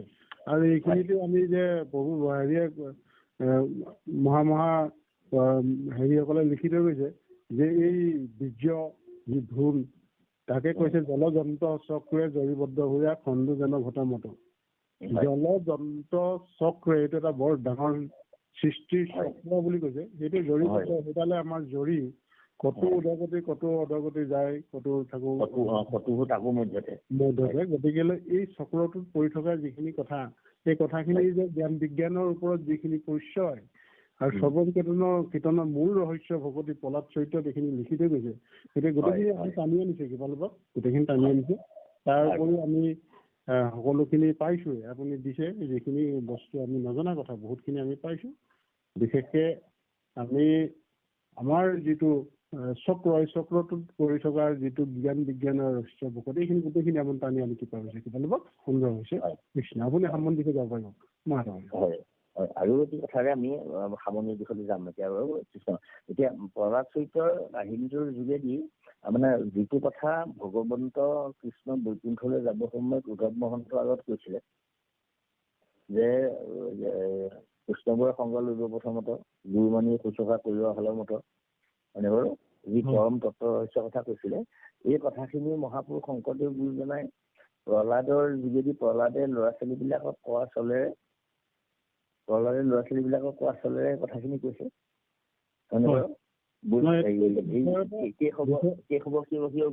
আৰু এইখিনিতো আমি যে প্ৰভু হেৰিয়ে হেৰিসকলে লিখি থৈ গৈছে যে এই বীৰ্য যি ভ্ৰূণ তাকে কৈছে জলযন্ত্ৰ চক্ৰে জৰিবদ্ধ হোৱা খণ্ডু যেন ঘটমত। জলযন্ত্ৰ চক্ৰ এইটো এটা বৰ ডাঙৰ সৃষ্টিৰ চক্ৰ বুলি কৈছে। সেইটো জৰিবদ্ধ সেইডালে আমাৰ জৰি কতো অধগতি যায়, কতো থাকো মধ্যতে। গতিকে এই চক্ৰটোত পৰি থকা যিখিনি কথা, সেই কথাখিনি যে জ্ঞান বিজ্ঞানৰ ওপৰত যিখিনি পৰিচয় আৰু কীৰ্তনৰ মূল ৰহস্য ভগৱতী পলাশ চৰিত্ৰত এইখিনি লিখি থৈ গৈছে। গতিকে গোটেইখিনি আমি টানি আনিছে, কিফালৰ গোটেইখিনি টানি আনিছে। তাৰ উপৰিও আমি সকলোখিনি পাইছোৱে। আপুনি দিছে যিখিনি বস্তু আমি নজনা কথা বহুতখিনি আমি পাইছো। বিশেষকে আমি আমাৰ যিটো চক্ৰ, এই চক্ৰটোত পৰি থকা যিটো জ্ঞান বিজ্ঞানৰ ৰহস্য গোটেইখিনি আপুনি টানি আনি কিবা হৈছে, কিফালৰ সুন্দৰ হৈছে। কৃষ্ণ আপুনি সামন দিশে যাব পাৰিব। হয় আৰু এটি কথাৰে আমি সামৰণিৰ দিশলৈ যাম এতিয়া। এতিয়া পলাশ চৰিত্ৰৰ কাহিনীটোৰ যোগেদি মানে যিটো কথা ভগৱন্ত কৃষ্ণ বৈকুণ্ঠলৈ যাব সময়ত উদ্ধৱ মহন্তৰ আগত কৈছিলে যে কৃষ্ণবোৰে সংগ লব প্ৰথমত গুৰুমানি শুশ্ৰূষা কৰিব হলৰ মত মানে বাৰু যি পৰম তত্ত্ব ৰহস্যৰ কথা কৈছিলে, এই কথাখিনি মহাপুৰুষ শংকৰদেৱ গুৰুজনাই প্ৰহ্লাদৰ যোগেদি প্ৰহ্লাদে ল'ৰা ছোৱালীবিলাকক কোৱা চলেৰে কথাখিনি কৈছে।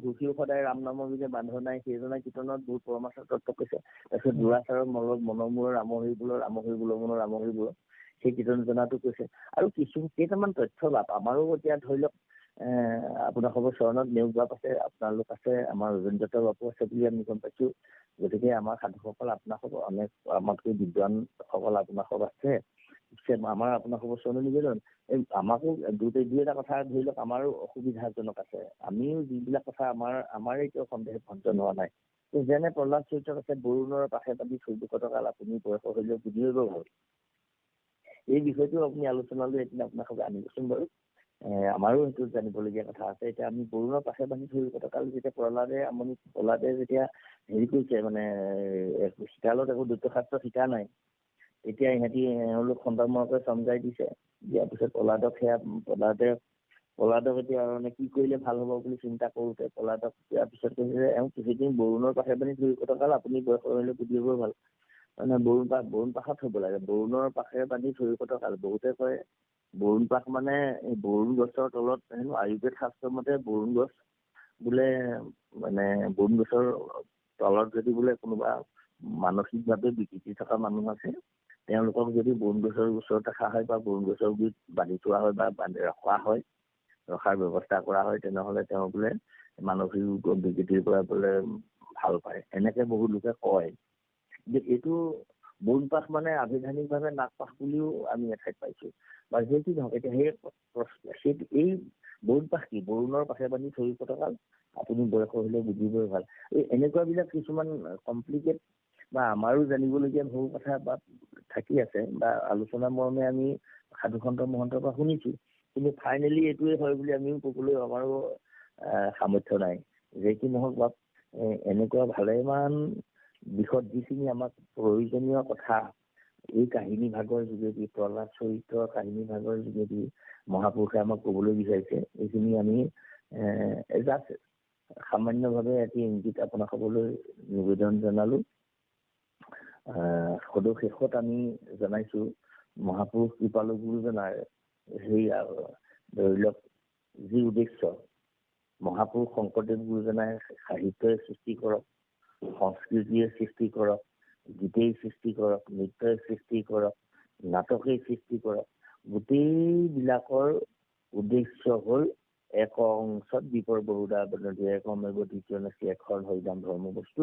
ঘুষিও সদায় ৰাম নামৰ বিনে বান্ধ নাই, সেইজনা কীৰ্তনত বহুত পৰমাৰ্থ তত্ত্ব কৈছে। তাৰপিছত দুৰাচাৰৰ মনমূৰৰ ৰামহৰি বোলৰ মনৰ ৰামহৰি বোলৰ সেই কীৰ্তন জনাটো কৈছে। আৰু কেইটামান তথ্য লাভ আমাৰো এতিয়া ধৰি লওক আপোনাৰ খবৰ চৰণত নেওগ বাপ আছে, আপোনালোক আছে, আমাৰ ৰবীন্দ্ৰ বাপু আছে বুলি আমি গম পাইছো। গতিকে আমাৰ সাধুসকল আপোনাৰ খবৰ অনেক আমাতকৈ বিদ্বানসকল আপোনাৰ খবৰ আছে। আমাৰ আপোনাৰ খবৰ চৰণৰ নিবেদন আমাকো দুই এটা কথা ধৰি লওক আমাৰো অসুবিধাজনক আছে। আমিও যিবিলাক কথা আমাৰে এতিয়াও সন্দেহ ভঞ্জন হোৱা নাই। যেনে প্ৰহ্লাদ চৰিত্ৰত আছে বৰুণৰ পাশে পাতি 1400 টকা আপুনি বয়স হলেও বুজিব ভাল। এই বিষয়টো আপুনি আলোচনালৈ এদিন আপোনাৰ সবে আনিবচোন বাৰু। আমাৰো সেইটো জানিবলগীয়া কথা আছে। এতিয়া আমি বৰুণৰ পাশে বান্ধি 1400 টকা যেতিয়া প্ৰহ্লাদে যেতিয়া হেৰি কৰিছে মানে শিকালত একো দ্বৈতশাস্ত্ৰ শিকা নাই, এতিয়া ইহঁতি এওঁলোক সন্তানমৰকে চমজাই দিছে। দিয়াৰ পিছত প্ৰহ্লাদক এতিয়া মানে কি কৰিলে ভাল হ'ব বুলি চিন্তা কৰোঁতে প্ৰহ্লাদক দিয়াৰ পিছত কৈছে যে এওঁ কিছুদিন বৰুণৰ পাশে বান্ধি 1400 টকা আপুনি বয়স হ'লে বুজিব ভাল। মানে বৰুণ পাশত থব লাগে। বৰুণৰ পাশে বান্ধি 1400 টকা। বহুতে কয় বৰুণ পাশ মানে এই বৰুণ গছৰ তলত হেনো আয়ুৰ্বেদ শাস্ত্ৰৰ মতে বৰুণ গছ বোলে মানে বৰুণ গছৰ তলত যদি বোলে কোনোবা মানসিকভাৱে বিকৃতি থকা মানুহ আছে, তেওঁলোকক যদি বৰুণ গছৰ ওচৰত ৰখা হয় বা বৰুণ গছৰ গুৰিত বান্ধি থোৱা হয় বা ৰখাৰ ব্যৱস্থা কৰা হয়, তেনেহলে তেওঁ বোলে মানসিক বিকৃতিৰ পৰা বোলে ভাল পায়। এনেকে বহু লোকে কয়। যে এইটো বৰুণ পাশ মানে আভিধানিকভাৱে নাগপাশ বুলিও আমি এঠাইত পাইছো। বা সেইটো নহওক, এতিয়া এই বৰুণ পাশ কি? বৰুণৰ পাশে বান্ধি 1400 টকা আপুনি বয়স হলে বুজিবই ভাল। এই এনেকুৱাবিলাক কিছুমান কমপ্লিকেট বা আমাৰো জানিবলগীয়া বহু কথা বা থাকি আছে বা আলোচনা মৰ্মে আমি সাধুসন্ত মহন্তৰ পৰা শুনিছো। কিন্তু ফাইনেলি এইটোৱে হয় বুলি আমিও ক'বলৈ আমাৰো সামৰ্থ্য নাই। যে কি নহওক বা এনেকুৱা ভালেমান দিশত যিখিনি আমাক প্ৰয়োজনীয় কথা এই কাহিনী ভাগৰ যোগেদি প্ৰহ্লাদ চৰিত্ৰৰ কাহিনী ভাগৰ যোগেদি মহাপুৰুষে আমাক ক'বলৈ বিচাৰিছে, এইখিনি আমি জাষ্ট সামান্যভাৱে এটি ইংগিত আপোনাক ক'বলৈ নিবেদন জনালো। সদৌ শেষত আমি জনাইছো মহাপুৰুষ কৃপালু গুৰুজনাৰ সেই ধৰি লওক যি উদ্দেশ্য মহাপুৰুষ শংকৰদেৱ গুৰুজনাই সাহিত্যই সৃষ্টি কৰক, সংস্কৃতিয়ে সৃষ্টি কৰক, গীতেই সৃষ্টি কৰক, নৃত্যই সৃষ্টি কৰক, নাটকেই সৃষ্টি কৰক, গোটেইবিলাকৰ উদ্দেশ্য হ'ল এক অংশত দীপৰ বহুদা নদী একমেৱ দ্বিতীয় নাস্তি এখন হৰিনাম ধৰ্ম বস্তু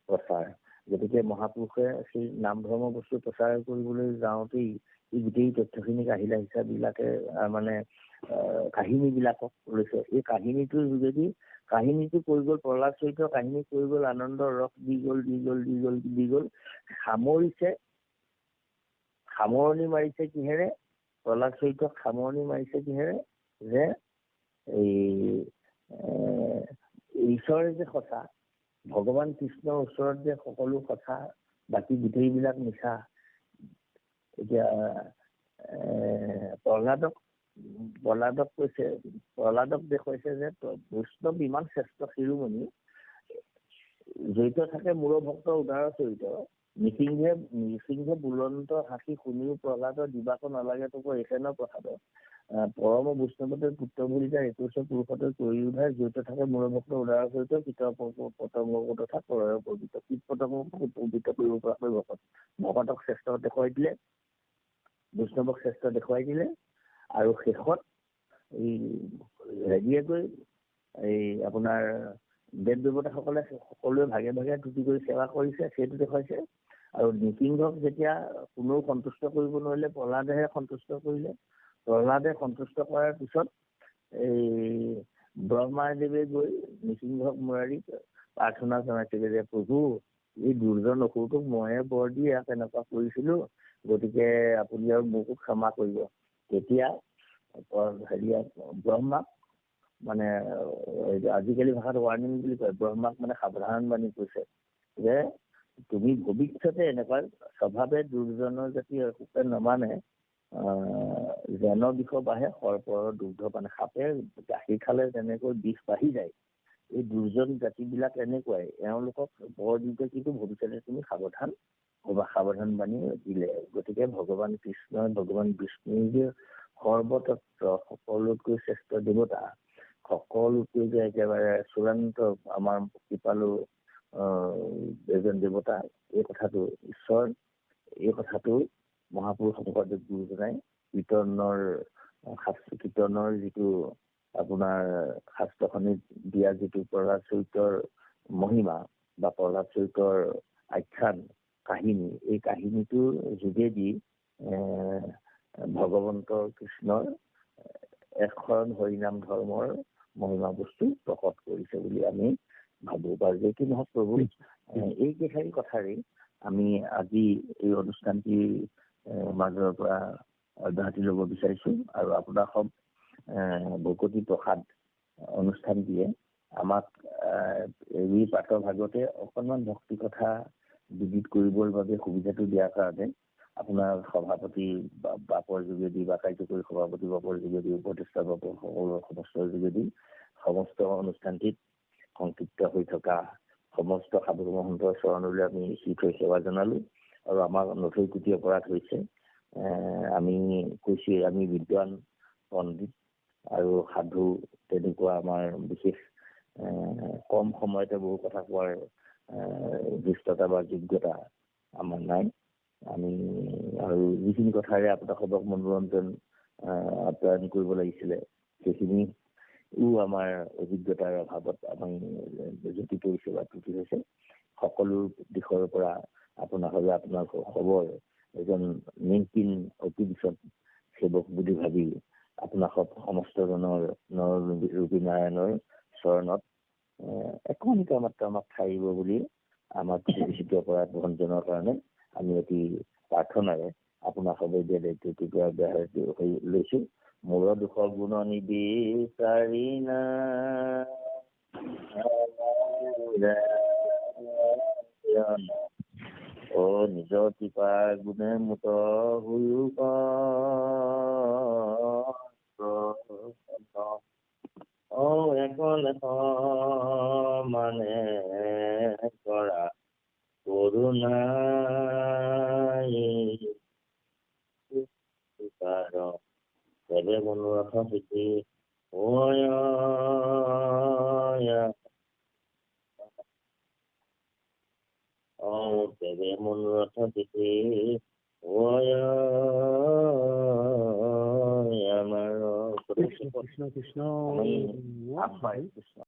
প্ৰচাৰ। গতিকে মহাপুৰুষে সেই নাম ধৰ্ম বস্তু প্ৰচাৰ কৰিবলৈ যাওঁতেই এই গোটেই তথ্যখিনি কাহিলা হিচাপবিলাকে মানে কাহিনীবিলাকক লৈছে। এই কাহিনীটোৰ যোগেদি কাহিনীটো কৈ গ'ল প্ৰহ্লাদ চৰিত্ৰ, কাহিনী কৈ গ'ল আনন্দ ৰস দি গ'ল সামৰিছে, সামৰণি মাৰিছে কিহেৰে? প্ৰহ্লাদ চৰিত্ৰক সামৰণি মাৰিছে কিহেৰে? যে এই ঈশ্বৰে যে সঁচা, ভগৱান কৃষ্ণৰ ওচৰত যে সকলো সঁচা, বাকী গোটেইবিলাক মিছা। এতিয়া প্ৰহ্লাদক কৈছে, প্ৰহ্লাদক দেখুৱাইছে যে বৈষ্ণৱ ইমান শ্ৰেষ্ঠ শিৰোমণি, জড়িত থাকে মূৰ ভক্ত উদাৰ চৰিত্ৰ, নৃসিংহে বুলন্ত হাসি শুনিও প্ৰহ্লাদৰ দিবাকো নালাগে তোক এইখেনৰ প্ৰসাদ, পৰম বৈষ্ণৱতে পুত্ৰ বুলি যায় 21 পুৰুষতে কৰি উধাই, জড়িত থাকে মূৰ ভক্ত উদাৰ চৰিত্ৰ, কীট পতংগ তথা পৰয় পবিত্ৰ, কীট পতংগ পবিত্ৰ কৰিব পৰাকৈ ভকতক শ্ৰেষ্ঠ দেখুৱাই দিলে, বৈষ্ণৱক শ্ৰেষ্ঠ দেখুৱাই দিলে। আৰু শেষত এই হেৰিয়ে গৈ এই আপোনাৰ দেৱ দেৱতাসকলে সকলোৱে ভাগে ভাগে টুটি কৰি সেৱা কৰিছে, সেইটো দেখুৱাইছে। আৰু নৃসিংহক যেতিয়া কোনেও সন্তুষ্ট কৰিব নোৱাৰিলে প্ৰহ্লাদেহে সন্তুষ্ট কৰিলে। প্ৰহ্লাদে সন্তুষ্ট কৰাৰ পিছত এই ব্ৰহ্মাদেৱে গৈ নৃসিংহক মুৰাৰি প্ৰাৰ্থনা জনাইছিলে যে প্ৰভু, এই দুৰ্জন অসুৰটোক ময়ে বৰ দি ইয়াক এনেকুৱা কৰিছিলো, গতিকে আপুনি আৰু মোকো ক্ষমা কৰিব। তেতিয়া ব্ৰহ্মাক মানে আজিকালি ভাষাত ৱাৰ্ণিং বুলি কয়, ব্ৰহ্মাক মানে সাৱধান বাণী কৈছে যে তুমি ভৱিষ্যতে এনেকুৱা স্বভাৱে দুৰ্জনৰ জাতি সুখে নমানে যেন বিষ বাঢ়ে সৰ্পৰ দুগ্ধ পানে, সাপে গাখীৰ খালে যেনেকৈ বিষ বাঢ়ি যায়, এই দুৰ্জন জাতিবিলাক এনেকুৱাই, এওঁলোকক বৰ দিওঁতে কিন্তু ভৱিষ্যতে তুমি সাৱধান হ'বা, সাৱধান বাণী দিলে। গতিকে ভগৱান কৃষ্ণই, ভগৱান বিষ্ণুই যে সৰ্বতত্ব সকলোতকৈ শ্ৰেষ্ঠ দেৱতা, সকলোতকৈ যে একেবাৰে চূড়ান্ত আমাৰ কৃপালু এজন দেৱতা, এই কথাটো ঈশ্বৰ, এই কথাটো মহাপুৰুষ শংকৰদেৱ গুৰুজনাই কীৰ্তনৰ যিটো আপোনাৰ শাস্ত্ৰখনিত দিয়া যিটো প্ৰহ্লাদ চৰিত্ৰৰ মহিমা বা প্ৰহ্লাদ চৰিত্ৰৰ আখ্যান কাহিনী, এই কাহিনীটোৰ যোগেদি ভগৱন্ত কৃষ্ণৰ একশৰণ হৰিনাম ধৰ্মৰ মহিমা বস্তু প্ৰকট কৰিছে বুলি আমি ভাবো। বাৰু যে কি নহওক প্ৰভু, এই কেইষাৰি কথাৰেই আমি আজি এই অনুষ্ঠানটিৰ মাজৰ পৰা অব্যাহতি ল'ব বিচাৰিছো। আৰু আপোনাৰ সব ভকতি প্ৰসাদ অনুষ্ঠানটিয়ে আমাক এই পাঠৰ ভাগতে অকণমান ভক্তি কথা বিদিত কৰিবৰ বাবে সুবিধাটো দিয়াৰ কাৰণে আপোনাৰ সভাপতি বাপৰ যোগেদি বা কাৰ্যকৰী সভাপতি বাপৰ যোগেদি, উপদেষ্টা বাপৰ সকলো সমস্তৰ যোগেদি সমস্ত অনুষ্ঠানটিত সংক্ষিপ্ত হৈ থকা সমস্ত সাধু মহন্তৰ চৰণলৈ আমি শিথৈ সেৱা জনালো। আৰু আমাৰ নথৈ কোটি অপৰাধ হৈছে, আমি কৈছো আমি বিদ্বান পণ্ডিত আৰু সাধু তেনেকুৱা আমাৰ বিশেষ কম সময়তে বহু কথা কোৱাৰ দৃষ্টতা বা যোগ্যতা আমাৰ নাই। আমি আৰু যিখিনি কথাৰে আপোনাক সবক মনোৰঞ্জন আপ্যায়ন কৰিব লাগিছিলে সেইখিনিও আমাৰ অভিজ্ঞতাৰ অভাৱত আমি জুতি পৰিছে বা ত্ৰুটি হৈছে। সকলো দিশৰ পৰা আপোনাৰ খবৰ এজন নিমকিন অতি বিচন সেৱক বুলি ভাবি আপোনাক সমস্তজনৰ ৰূপী নাৰায়ণৰ চৰণত একমানিকা মাত্ৰ আমাক ঠাইব বুলি আমাক বিচিত্ৰ অপৰাধ ভঞ্জনৰ কাৰণে আমি অতি প্ৰাৰ্থনাৰে আপোনাৰ সবে দিয়া দায়িত্বটো হৈ লৈছো। মূৰ দুখ গুণ নিবিচাৰি না নিজৰ কৃপা গুণে মুত হৈও এখন মানে কৰা কৰোণাই মনোৰথ সিদ্ধি ও দেৱে মনোৰথ দিতে আমাৰ কৃষ্ণ কৃষ্ণ কৃষ্ণ কৃষ্ণ